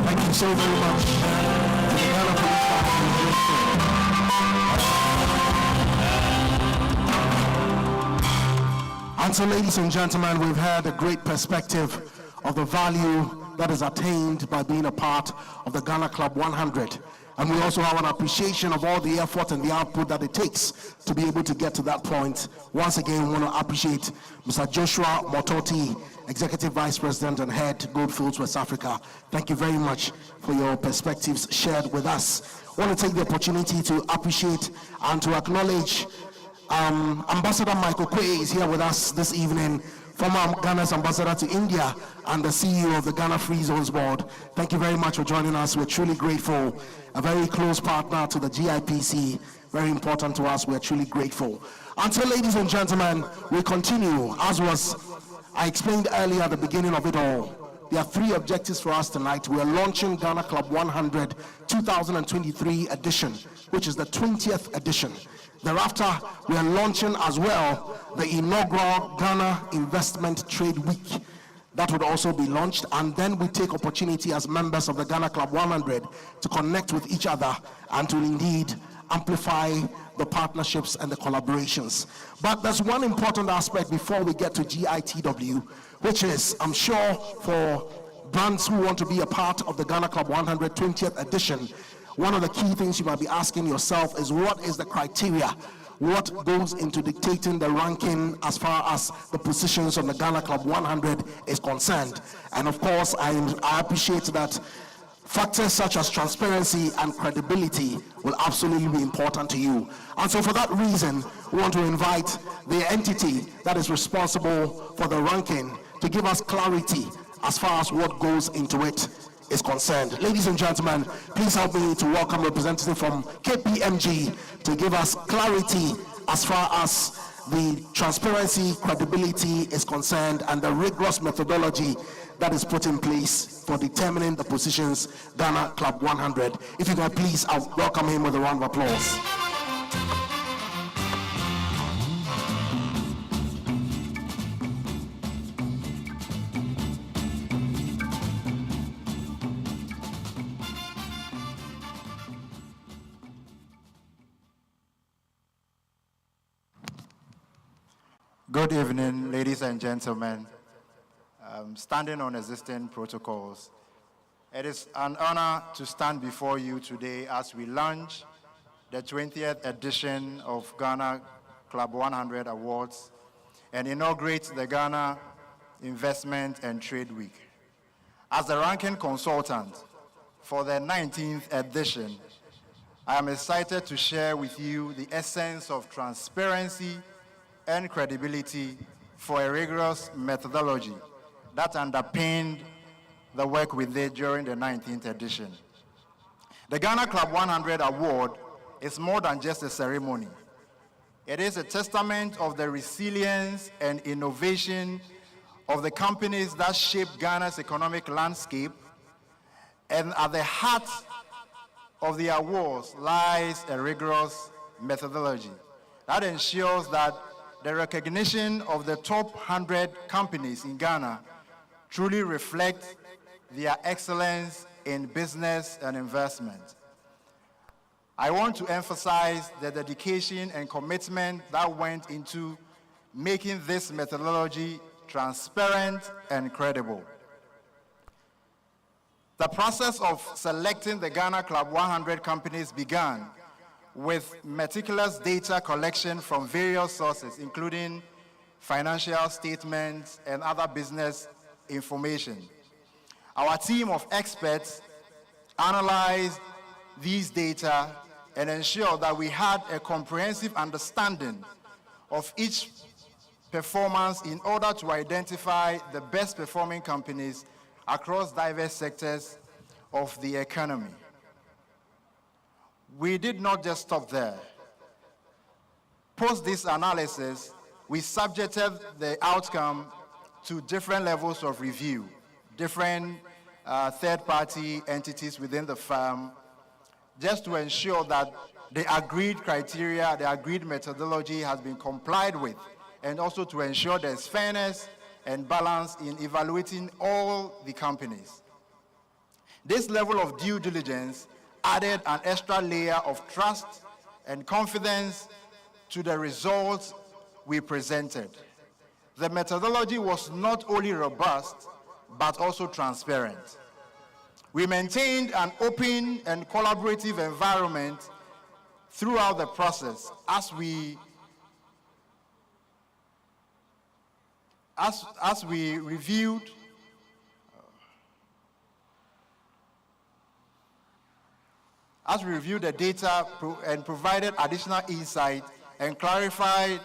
Thank you so very much. To the Ghana Police Band. And so, ladies and gentlemen, we've had a great perspective of the value that is attained by being a part of the Ghana Club 100. And we also have an appreciation of all the effort and the output that it takes to be able to get to that point. Once again, we want to appreciate Mr. Joshua Mototi, Executive Vice President and Head, Goldfields West Africa. Thank you very much for your perspectives shared with us. I want to take the opportunity to appreciate and to acknowledge Ambassador Michael Quay is here with us this evening, former Ghana's ambassador to India and the CEO of the Ghana Free Zones Board. Thank you very much for joining us. We're truly grateful. A very close partner to the GIPC, very important to us. We're truly grateful. And so, ladies and gentlemen, we continue. As I explained earlier at the beginning of it all, there are three objectives for us tonight. We are launching Ghana Club 100 2023 edition, which is the 20th edition. Thereafter, we are launching as well the inaugural Ghana Investment Trade Week. That would also be launched, and then we take opportunity as members of the Ghana Club 100 to connect with each other and to indeed amplify the partnerships and the collaborations. But there's one important aspect before we get to GITW, which is, I'm sure for brands who want to be a part of the Ghana Club 100 20th edition, one of the key things you might be asking yourself is, what is the criteria? What goes into dictating the ranking as far as the positions on the Ghana Club 100 is concerned? And of course, I appreciate that factors such as transparency and credibility will absolutely be important to you. And so for that reason, we want to invite the entity that is responsible for the ranking to give us clarity as far as what goes into it is concerned. Ladies and gentlemen, please help me to welcome a representative from KPMG to give us clarity as far as the transparency, credibility is concerned, and the rigorous methodology that is put in place for determining the positions Ghana Club 100. If you can please, I'll welcome him with a round of applause. Good evening, ladies and gentlemen. Standing on existing protocols, it is an honor to stand before you today as we launch the 20th edition of Ghana Club 100 Awards and inaugurate the Ghana Investment and Trade Week. As the ranking consultant for the 19th edition, I am excited to share with you the essence of transparency and credibility for a rigorous methodology that underpinned the work we did during the 19th edition. The Ghana Club 100 Award is more than just a ceremony. It is a testament of the resilience and innovation of the companies that shape Ghana's economic landscape, and at the heart of the awards lies a rigorous methodology that ensures that the recognition of the top 100 companies in Ghana truly reflects their excellence in business and investment. I want to emphasize the dedication and commitment that went into making this methodology transparent and credible. The process of selecting the Ghana Club 100 companies began with meticulous data collection from various sources, including financial statements and other business information. Our team of experts analyzed these data and ensured that we had a comprehensive understanding of each performance in order to identify the best performing companies across diverse sectors of the economy. We did not just stop there. Post this analysis, we subjected the outcome to different levels of review, different third-party entities within the firm, just to ensure that the agreed criteria, the agreed methodology has been complied with, and also to ensure there's fairness and balance in evaluating all the companies. This level of due diligence added an extra layer of trust and confidence to the results we presented. The methodology was not only robust, but also transparent. We maintained an open and collaborative environment throughout the process as we reviewed the data and provided additional insight and clarified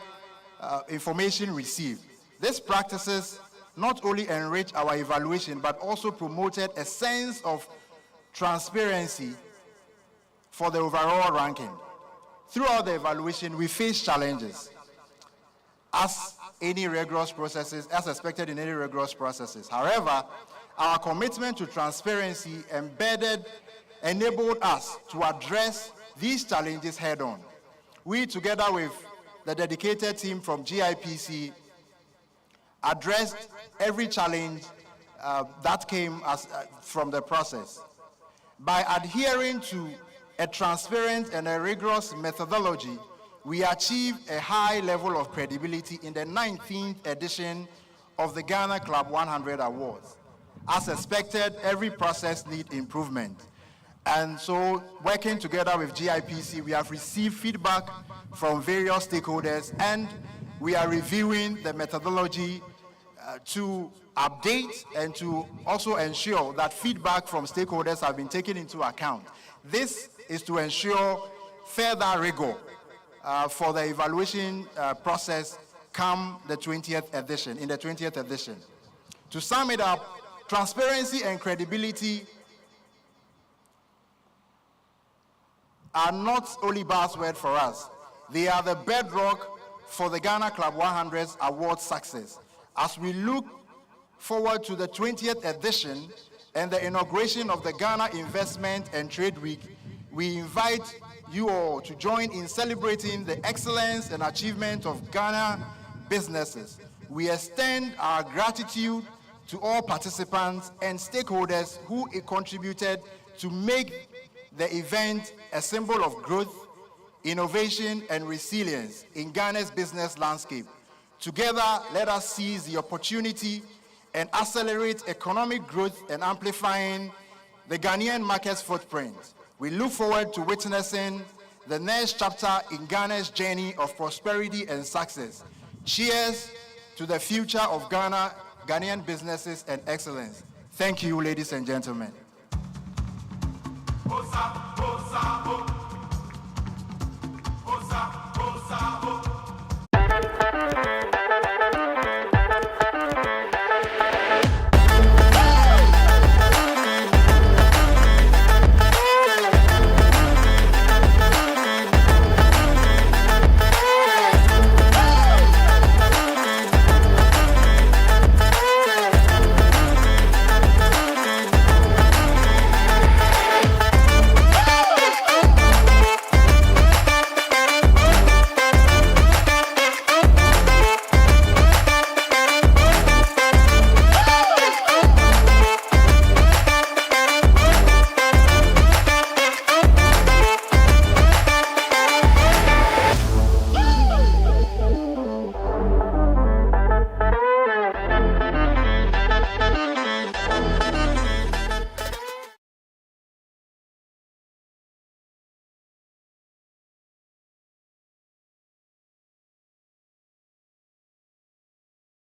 information received. These practices not only enriched our evaluation, but also promoted a sense of transparency for the overall ranking. Throughout the evaluation, we faced challenges, as expected in any rigorous processes. However, our commitment to transparency enabled us to address these challenges head-on. We, together with the dedicated team from GIPC, addressed every challenge that came from the process. By adhering to a transparent and a rigorous methodology, we achieved a high level of credibility in the 19th edition of the Ghana Club 100 Awards. As expected, every process needs improvement. And so, working together with GIPC, we have received feedback from various stakeholders, and we are reviewing the methodology to update and to also ensure that feedback from stakeholders have been taken into account. This is to ensure further rigor for the evaluation process come the 20th edition, in the 20th edition. To sum it up, transparency and credibility are not only buzzwords for us, they are the bedrock for the Ghana Club 100's award success. As we look forward to the 20th edition and the inauguration of the Ghana Investment and Trade Week, we invite you all to join in celebrating the excellence and achievement of Ghana businesses. We extend our gratitude to all participants and stakeholders who contributed to make the event a symbol of growth, innovation, and resilience in Ghana's business landscape. Together, let us seize the opportunity and accelerate economic growth and amplifying the Ghanaian market's footprint. We look forward to witnessing the next chapter in Ghana's journey of prosperity and success. Cheers to the future of Ghanaian businesses and excellence. Thank you, ladies and gentlemen.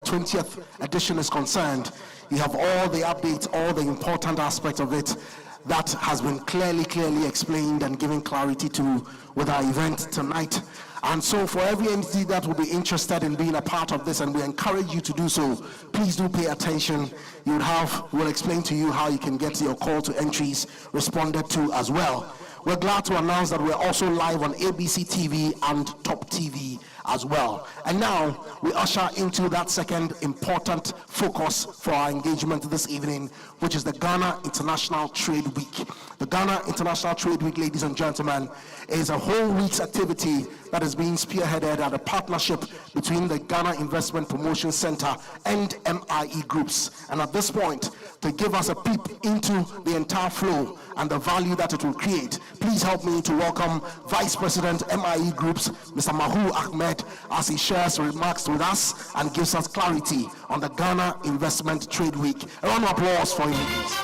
The 20th edition is concerned, you have all the updates, all the important aspects of it that has been clearly explained and given clarity to with our event tonight. And so for every entity that will be interested in being a part of this, and we encourage you to do so, please do pay attention. We'll explain to you how you can get your call to entries responded to as well. We're glad to announce that we're also live on ABC TV and Top TV as well. And now we usher into that second important focus for our engagement this evening, which is the Ghana International Trade Week. The Ghana International Trade Week, ladies and gentlemen, is a whole week's activity that is being spearheaded at a partnership between the Ghana Investment Promotion Center and MIE Groups. And at this point, to give us a peep into the entire flow and the value that it will create, please help me to welcome Vice President MIE Groups, Mr. Mahu Ahmed, as he shares remarks with us and gives us clarity on the Ghana Investment Trade Week. A round of applause for him, please.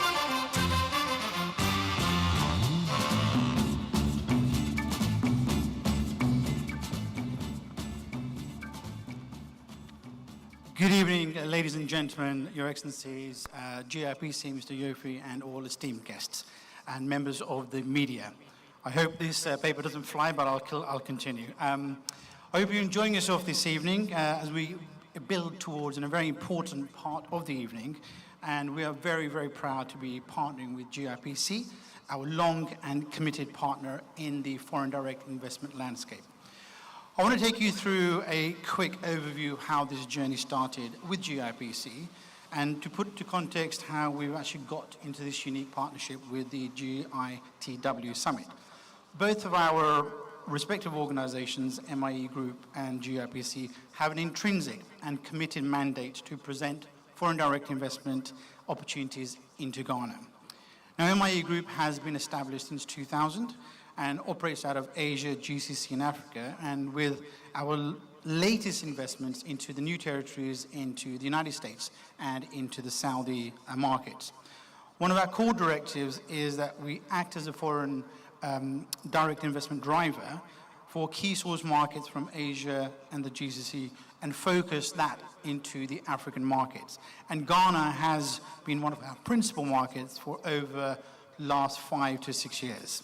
Good evening, ladies and gentlemen, Your Excellencies, GIPC, Mr. Yofi, and all esteemed guests and members of the media. I hope this paper doesn't fly, but I'll continue. I hope you're enjoying yourself this evening as we build towards a very important part of the evening. And we are very, very proud to be partnering with GIPC, our long and committed partner in the foreign direct investment landscape. I want to take you through a quick overview of how this journey started with GIPC and to put to context how we've actually got into this unique partnership with the GITW Summit. Both of our respective organizations, MIE Group and GIPC, have an intrinsic and committed mandate to present foreign direct investment opportunities into Ghana. Now, MIE Group has been established since 2000 and operates out of Asia, GCC, and Africa, and with our latest investments into the new territories, into the United States, and into the Saudi markets. One of our core directives is that we act as a foreign direct investment driver for key source markets from Asia and the GCC, and focus that into the African markets. And Ghana has been one of our principal markets for over the last 5 to 6 years.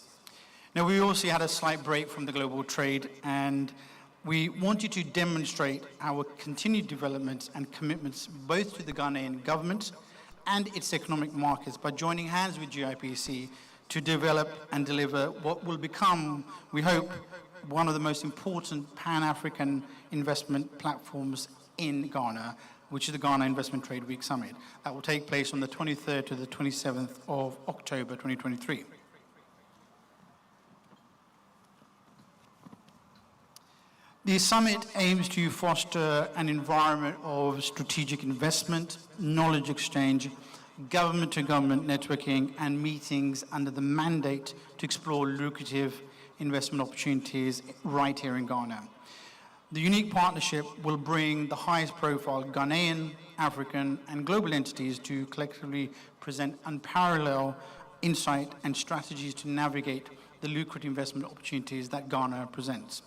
Now, we also had a slight break from the global trade, and we wanted to demonstrate our continued developments and commitments both to the Ghanaian government and its economic markets by joining hands with GIPC to develop and deliver what will become, we hope, one of the most important Pan-African investment platforms in Ghana, which is the Ghana Investment Trade Week Summit. That will take place on the 23rd to the 27th of October 2023. The summit aims to foster an environment of strategic investment, knowledge exchange, government-to-government networking, and meetings under the mandate to explore lucrative investment opportunities right here in Ghana. The unique partnership will bring the highest profile Ghanaian, African, and global entities to collectively present unparalleled insight and strategies to navigate the lucrative investment opportunities that Ghana presents.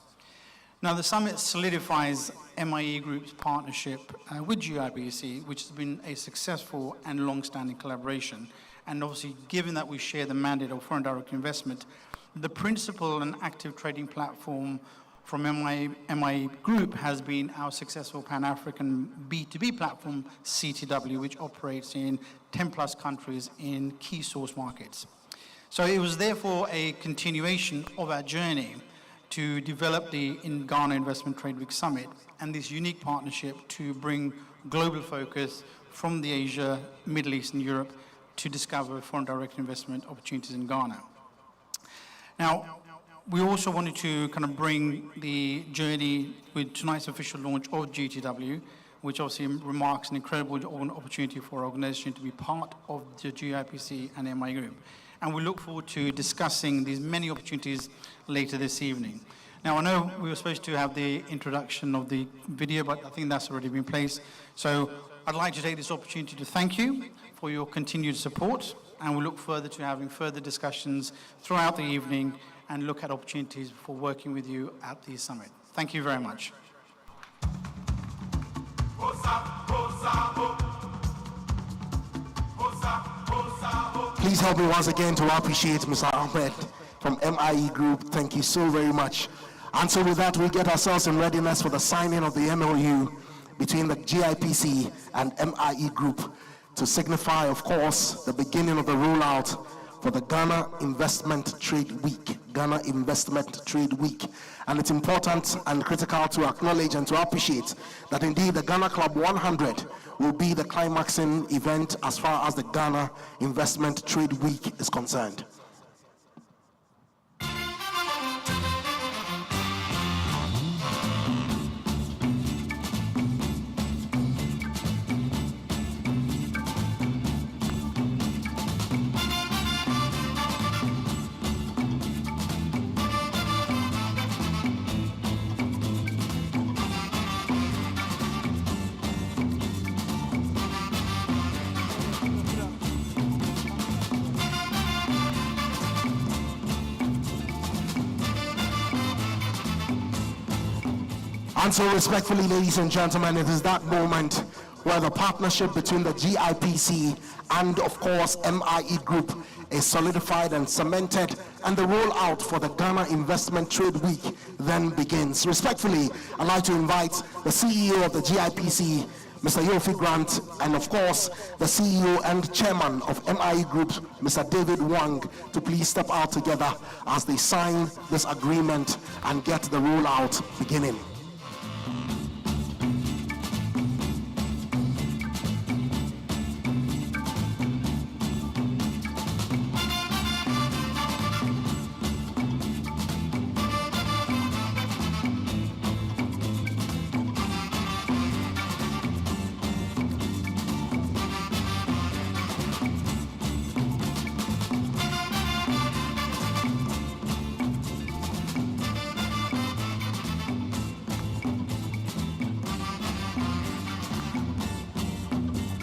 Now, the summit solidifies MIE Group's partnership with GIPC, which has been a successful and long-standing collaboration. And obviously, given that we share the mandate of foreign direct investment, the principal and active trading platform from MIE Group has been our successful Pan-African B2B platform, CTW, which operates in 10-plus countries in key source markets. So it was therefore a continuation of our journey to develop the Ghana Investment Trade Week Summit and this unique partnership to bring global focus from the Asia, Middle East, and Europe to discover foreign direct investment opportunities in Ghana. Now, we also wanted to kind of bring the journey with tonight's official launch of GTW, which obviously remarks an incredible opportunity for our organization to be part of the GIPC and MIE Group. And we look forward to discussing these many opportunities later this evening. Now, I know we were supposed to have the introduction of the video, but I think that's already been placed. So I'd like to take this opportunity to thank you for your continued support, and we look forward to having further discussions throughout the evening and look at opportunities for working with you at the summit. Thank you very much. Please help me once again to appreciate Mr. Ahmed from MIE Group. Thank you so very much. And so with that, we get ourselves in readiness for the signing of the MOU between the GIPC and MIE Group to signify, of course, the beginning of the rollout for the Ghana Investment Trade Week. Ghana Investment Trade Week. And it's important and critical to acknowledge and to appreciate that indeed the Ghana Club 100 will be the climaxing event as far as the Ghana Investment Trade Week is concerned. And so respectfully, ladies and gentlemen, it is that moment where the partnership between the GIPC and, of course, MIE Group is solidified and cemented, and the rollout for the Ghana Investment Trade Week then begins. Respectfully, I'd like to invite the CEO of the GIPC, Mr. Yofi Grant, and of course, the CEO and chairman of MIE Group, Mr. David Wang, to please step out together as they sign this agreement and get the rollout beginning.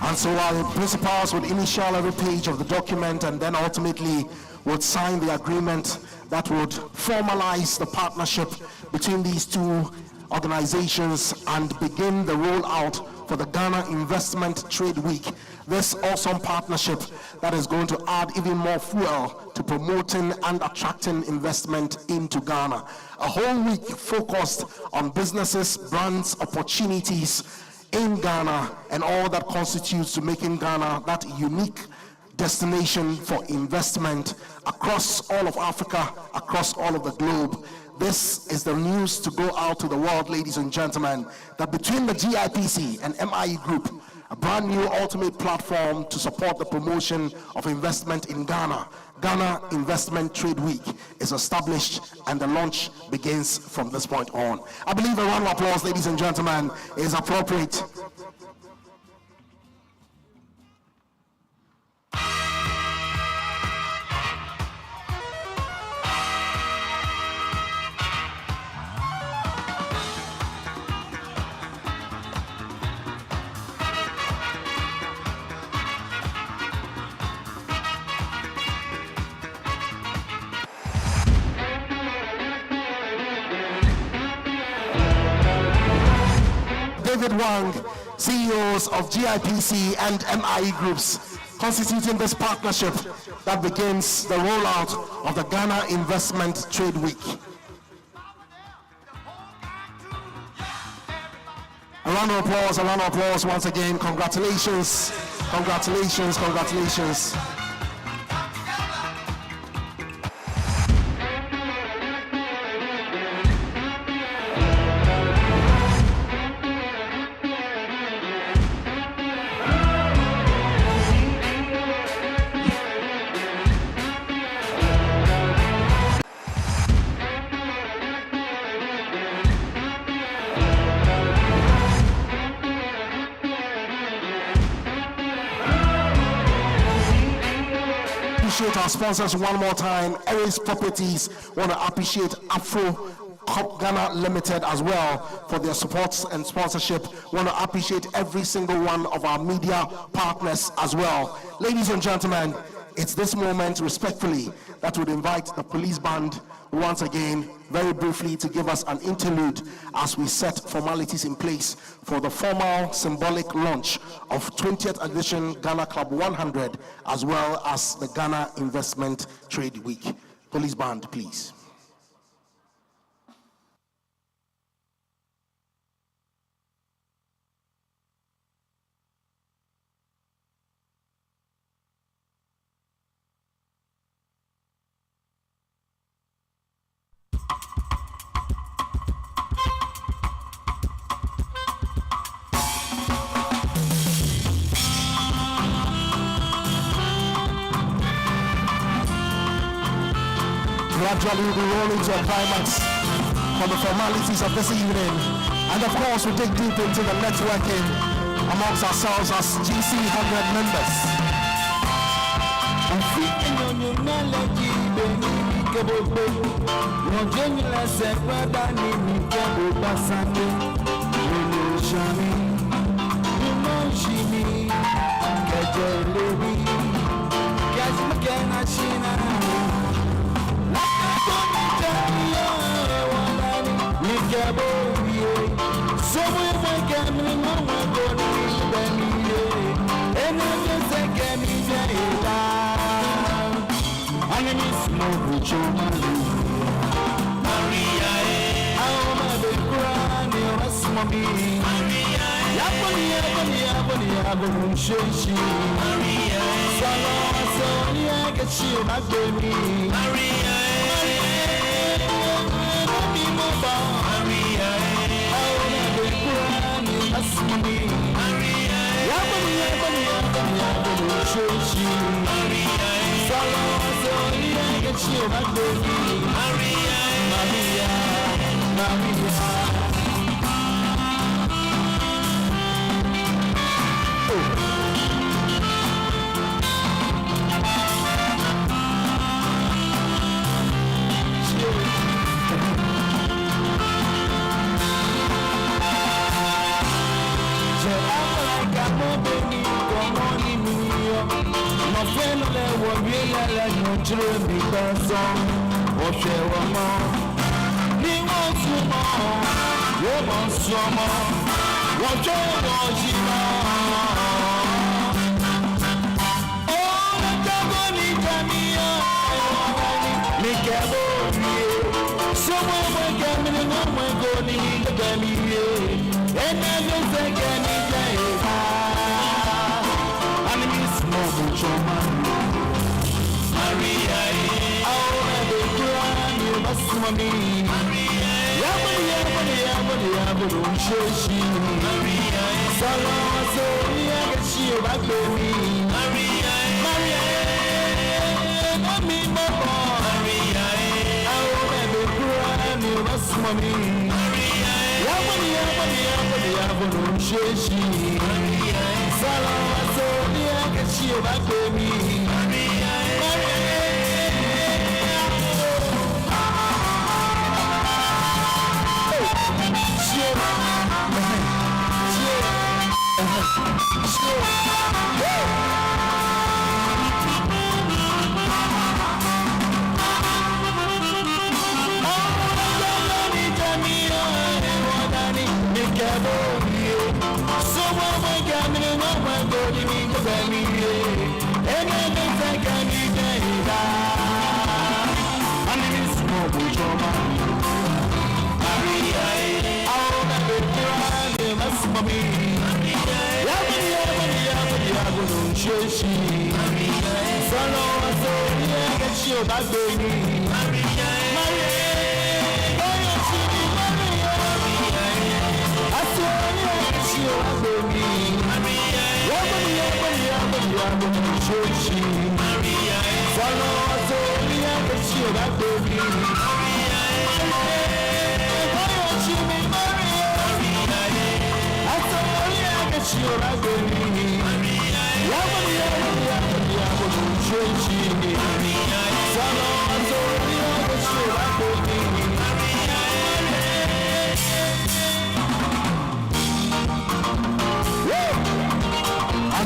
And so our principals would initial every page of the document and then ultimately would sign the agreement that would formalize the partnership between these two organizations and begin the rollout for the Ghana Investment Trade Week. This awesome partnership that is going to add even more fuel to promoting and attracting investment into Ghana. A whole week focused on businesses, brands, opportunities in Ghana, and all that constitutes to making Ghana that unique destination for investment across all of Africa, across all of the globe. This is the news to go out to the world, ladies and gentlemen, that between the GIPC and MIE Group, a brand new ultimate platform to support the promotion of investment in Ghana, Ghana Investment Trade Week is established, and the launch begins from this point on. I believe a round of applause, ladies and gentlemen, is appropriate. David Wang, CEOs of GIPC and MIE Groups, constituting this partnership that begins the rollout of the Ghana Investment Trade Week. A round of applause once again. Congratulations, congratulations, congratulations. Appreciate our sponsors one more time. Aries Properties want to appreciate Afro Ghana Limited as well for their support and sponsorship. Want to appreciate every single one of our media partners as well. Ladies and gentlemen, it's this moment, respectfully, that would invite the police band once again, very briefly, to give us an interlude as we set formalities in place for the formal symbolic launch of 20th edition Ghana Club 100, as well as the Ghana Investment Trade Week. Police band, please. gradually we'll be rolling to a climax for the formalities of this evening. And of course, we dig deep into the networking amongst ourselves as GC100 members.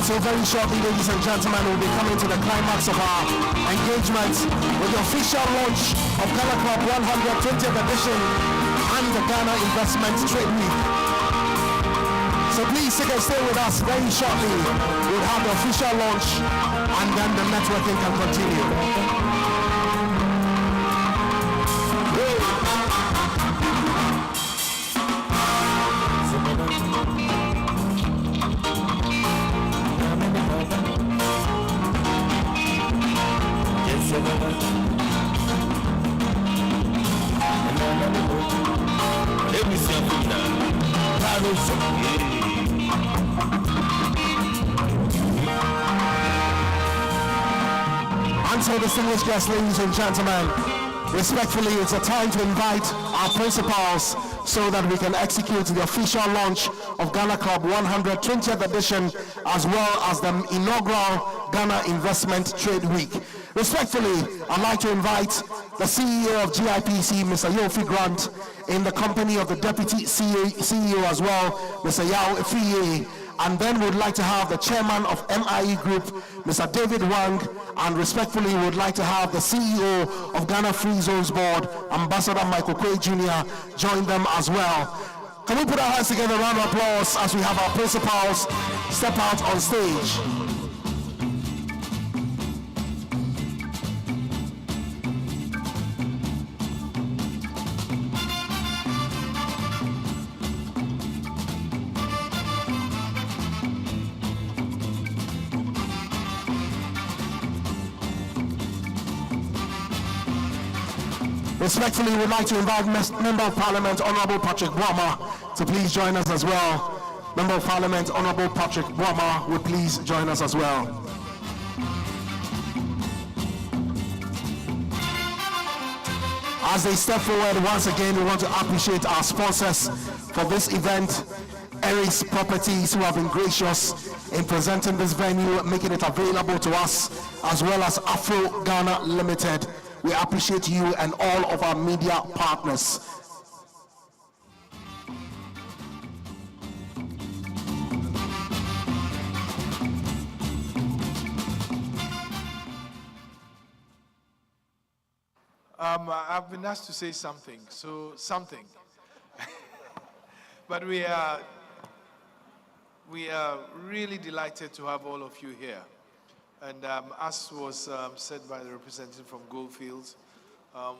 So very shortly, ladies and gentlemen, we'll be coming to the climax of our engagement with the official launch of Ghana Club 100 20th edition and the Ghana Investment Trade Week. So please stay with us. Very shortly, we'll have the official launch and then the networking can continue. And so, distinguished guests, ladies and gentlemen, Respectfully, it's a time to invite our principals so that we can execute the official launch of Ghana Club 100 20th edition, as well as the inaugural Ghana Investment Trade Week. Respectfully, I'd like to invite the CEO of GIPC, Mr. Yofi Grant, in the company of the Deputy CEO as well, Mr. Yao Efiye, and then we'd like to have the chairman of MIE Group, Mr. David Wang, and respectfully would like to have the CEO of Ghana Free Zones Board, Ambassador Michael Quay Jr., join them as well. Can we put our hands together, a round of applause as we have our principals step out on stage. Respectfully, we'd like to invite Member of Parliament, Honorable Patrick Boama, to please join us as well. Member of Parliament, Honorable Patrick Boama, would please join us as well. As they step forward, once again, we want to appreciate our sponsors for this event, Eris Properties, who have been gracious in presenting this venue, making it available to us, as well as Afro Ghana Limited. We appreciate you and all of our media partners. I've been asked to say something, but we are really delighted to have all of you here. And as was said by the representative from Goldfields,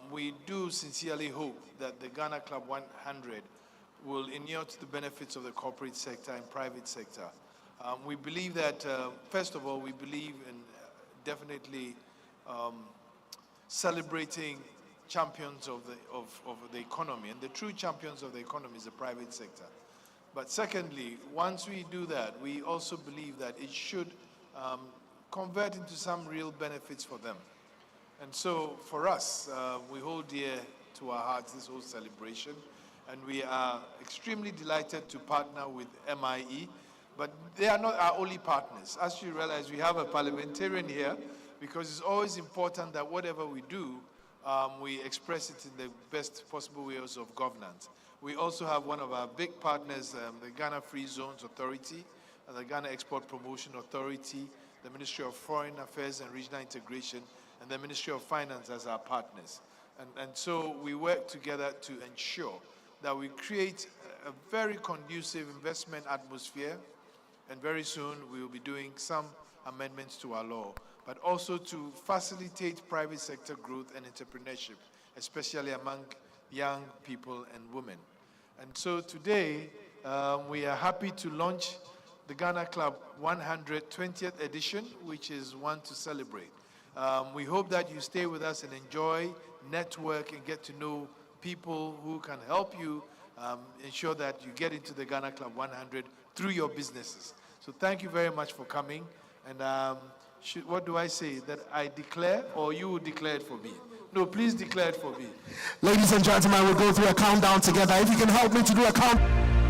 we do sincerely hope that the Ghana Club 100 will inure to the benefits of the corporate sector and private sector. We believe that, first of all, we believe in definitely celebrating champions of the economy, and the true champions of the economy is the private sector. But secondly, once we do that, we also believe that it should convert into some real benefits for them. And so for us, we hold dear to our hearts this whole celebration, and we are extremely delighted to partner with MIE, but they are not our only partners. As you realize, we have a parliamentarian here, because it's always important that whatever we do, we express it in the best possible ways of governance. We also have one of our big partners, the Ghana Free Zones Authority, and the Ghana Export Promotion Authority, the Ministry of Foreign Affairs and Regional Integration, and the Ministry of Finance as our partners. And so we work together to ensure that we create a very conducive investment atmosphere, and very soon we will be doing some amendments to our law, but also to facilitate private sector growth and entrepreneurship, especially among young people and women. And so today, we are happy to launch the Ghana Club 100 20th edition, which is one to celebrate. We hope that you stay with us and enjoy, network, and get to know people who can help you ensure that you get into the Ghana Club 100 through your businesses. So thank you very much for coming. And what do I say? That I declare, or you will declare it for me? No, please declare it for me. Ladies and gentlemen, we'll go through a countdown together. If you can help me to do a count.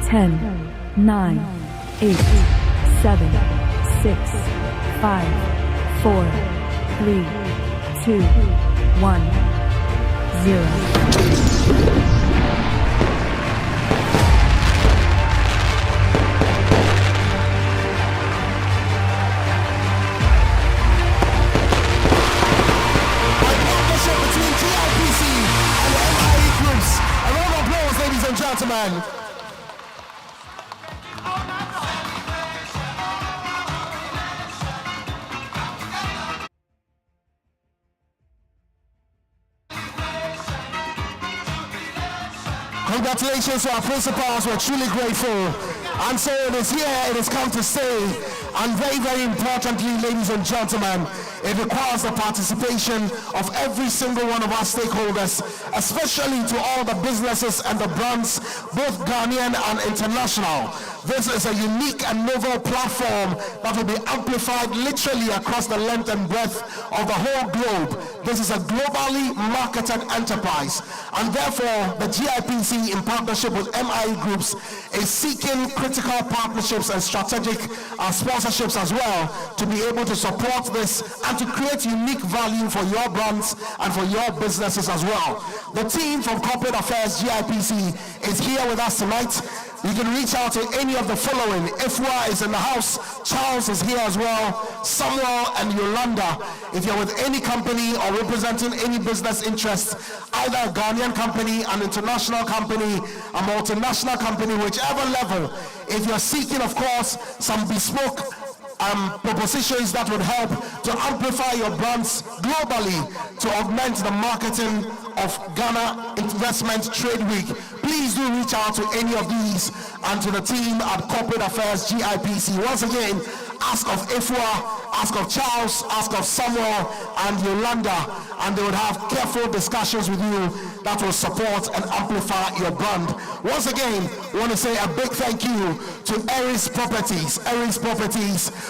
10, 9, 8, 7, 6, 5, 4, 3, 2, 1, 0. Gentlemen. Congratulations to our principals. We're truly grateful. And so it is here, it has come to stay. And very, very importantly, ladies and gentlemen, it requires the participation of every single one of our stakeholders, especially to all the businesses and the brands, both Ghanaian and international. This is a unique and novel platform that will be amplified literally across the length and breadth of the whole globe. This is a globally marketed enterprise, and therefore the GIPC, in partnership with MIE Groups, is seeking critical partnerships and strategic sponsorships as well to be able to support this and to create unique value for your brands and for your businesses as well. The team from Corporate Affairs GIPC is here with us tonight. You can reach out to any of the following. Ifwa is in the house, Charles is here as well, Samuel and Yolanda. If you're with any company or representing any business interest, either a Ghanaian company, an international company, a multinational company, whichever level, if you're seeking, of course, some bespoke propositions that would help to amplify your brands globally to augment the marketing of Ghana Investment Trade Week, please do reach out to any of these and to the team at Corporate Affairs GIPC. Once again, ask of Ifwa, ask of Charles, ask of Samuel and Yolanda, and they would have careful discussions with you that will support and amplify your brand. Once again, I want to say a big thank you to Aries Properties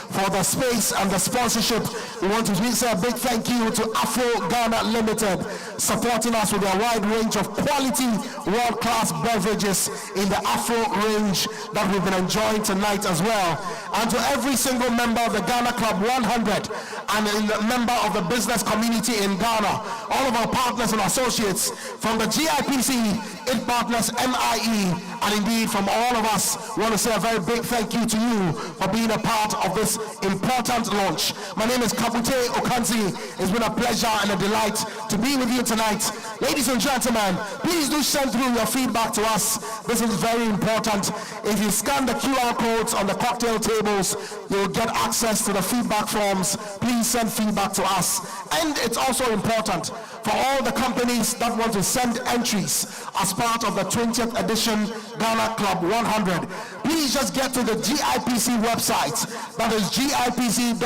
for the space and the sponsorship. We want to say a big thank you to Afro Ghana Limited, supporting us with a wide range of quality world-class beverages in the Afro range that we've been enjoying tonight as well. And to every single member of the Ghana Club 100 and a member of the business community in Ghana, all of our partners and associates from the GIPC, its partners MIE, and indeed from all of us, want to say a very big thank you to you for being a part of this important launch. My name is Kabute Okanzi. It's been a pleasure and a delight to be with you tonight. Ladies and gentlemen, please do send through your feedback to us. This is very important. If you scan the QR codes on the cocktail tables, you'll get access to the feedback forms. Please send feedback to us. And it's also important for all the companies that want to send entries as part of the 20th edition Ghana Club 100. Please just get to the GIPC website. That is gipc.gov.gh,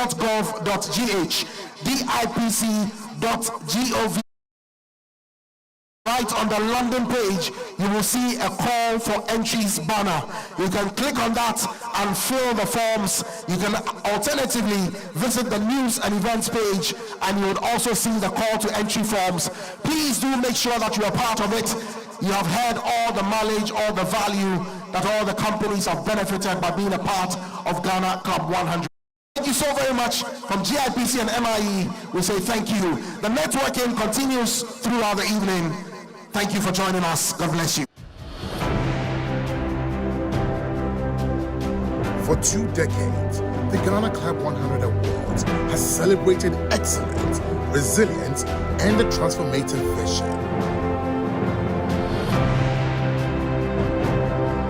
gipc.gov. Right on the London page, you will see a call for entries banner. You can click on that and fill the forms. You can alternatively visit the news and events page, and you would also see the call to entry forms. Please do make sure that you are part of it. You have heard all the mileage, all the value that all the companies have benefited by being a part of Ghana Club 100. Thank you so very much. From GIPC and MIE, we say thank you. The networking continues throughout the evening. Thank you for joining us. God bless you. For 2 decades, the Ghana Club 100 Awards has celebrated excellence, resilience, and a transformative vision.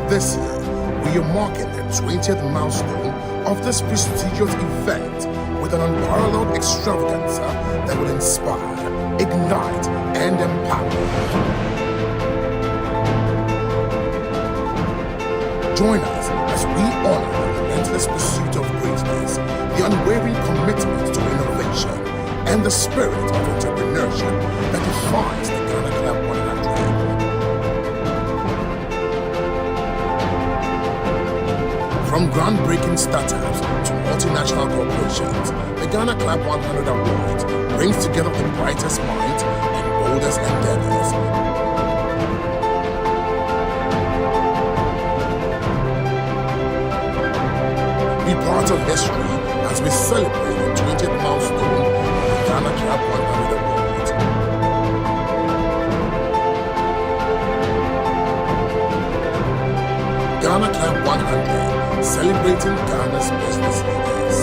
This year, we are marking the 20th milestone of this prestigious event with an unparalleled extravaganza that will inspire, ignite, and empower. Join us as we honor the relentless pursuit of greatness, the unwavering commitment to innovation, and the spirit of entrepreneurship that defines the Ghana Club 100. From groundbreaking startups to multinational corporations, the Ghana Club 100 Awards brings together the brightest minds and boldest endeavors. Be part of history as we celebrate the 20th milestone of the Ghana Club 100 Awards. Ghana Club 100, celebrating Ghana's business leaders.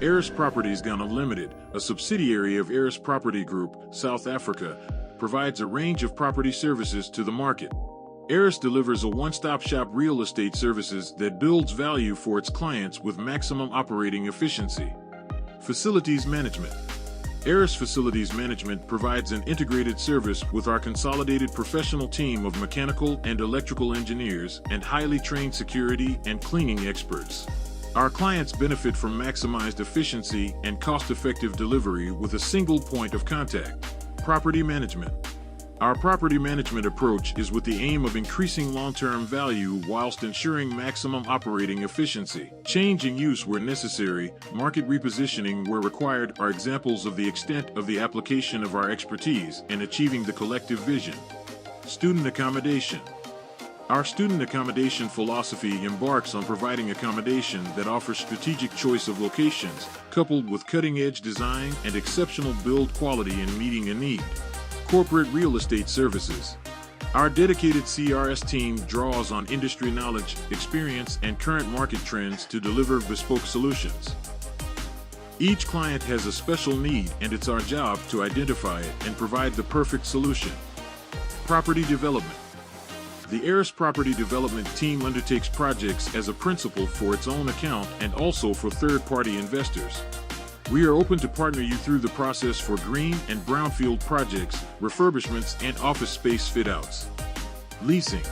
Eris Properties Ghana Limited, a subsidiary of Eris Property Group, South Africa, provides a range of property services to the market. Eris delivers a one-stop-shop real estate services that builds value for its clients with maximum operating efficiency. Facilities Management. Eris Facilities Management provides an integrated service with our consolidated professional team of mechanical and electrical engineers and highly trained security and cleaning experts. Our clients benefit from maximized efficiency and cost-effective delivery with a single point of contact. Property Management. Our property management approach is with the aim of increasing long-term value whilst ensuring maximum operating efficiency. Change in use where necessary, market repositioning where required are examples of the extent of the application of our expertise in achieving the collective vision. Student accommodation. Our student accommodation philosophy embarks on providing accommodation that offers strategic choice of locations, coupled with cutting-edge design and exceptional build quality in meeting a need. Corporate real estate services. Our dedicated CRS team draws on industry knowledge, experience, and current market trends to deliver bespoke solutions. Each client has a special need, and it's our job to identify it and provide the perfect solution. Property development. The Eris Property Development team undertakes projects as a principal for its own account and also for third-party investors. We are open to partner you through the process for green and brownfield projects, refurbishments, and office space fit-outs. Leasing.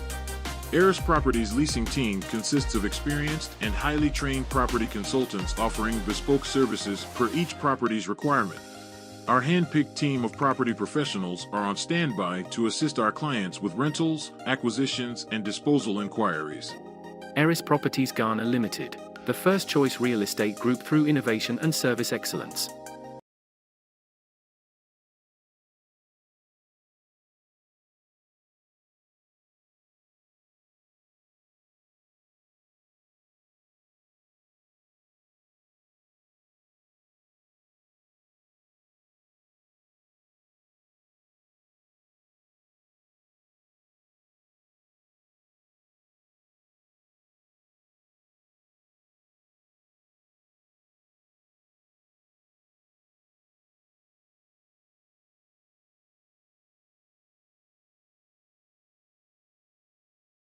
Eris Properties leasing team consists of experienced and highly trained property consultants offering bespoke services per each property's requirement. Our hand-picked team of property professionals are on standby to assist our clients with rentals, acquisitions, and disposal inquiries. Eris Properties Ghana Limited, the first choice real estate group through innovation and service excellence.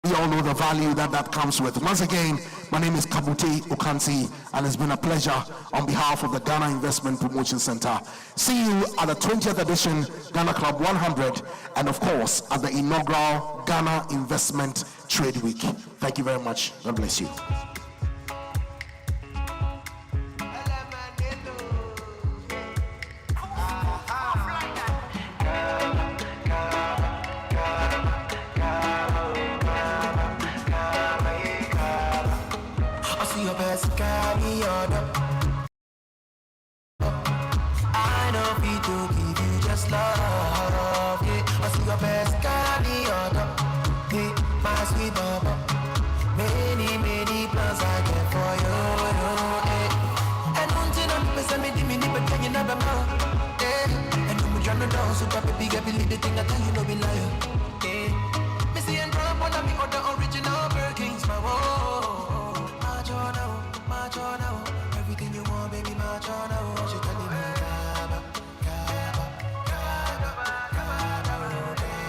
We all know the value that comes with. Once again, my name is Kabute Okansi, and it's been a pleasure on behalf of the Ghana Investment Promotion Center. See you at the 20th edition Ghana Club 100, and of course at the inaugural Ghana Investment Trade Week. Thank you very much. God bless you. I know people give you just love. Yeah, I see your best guy, hey, my sweet Baba. Many plans I get for you, yeah. And until I'm missing me, dimmy, but can you never know? Yeah, and I'm trying to down, so baby, get believe the thing I tell you, no be liar. Yeah, Missy and drop one of me or the original Birkins, my whoa. My Jordan.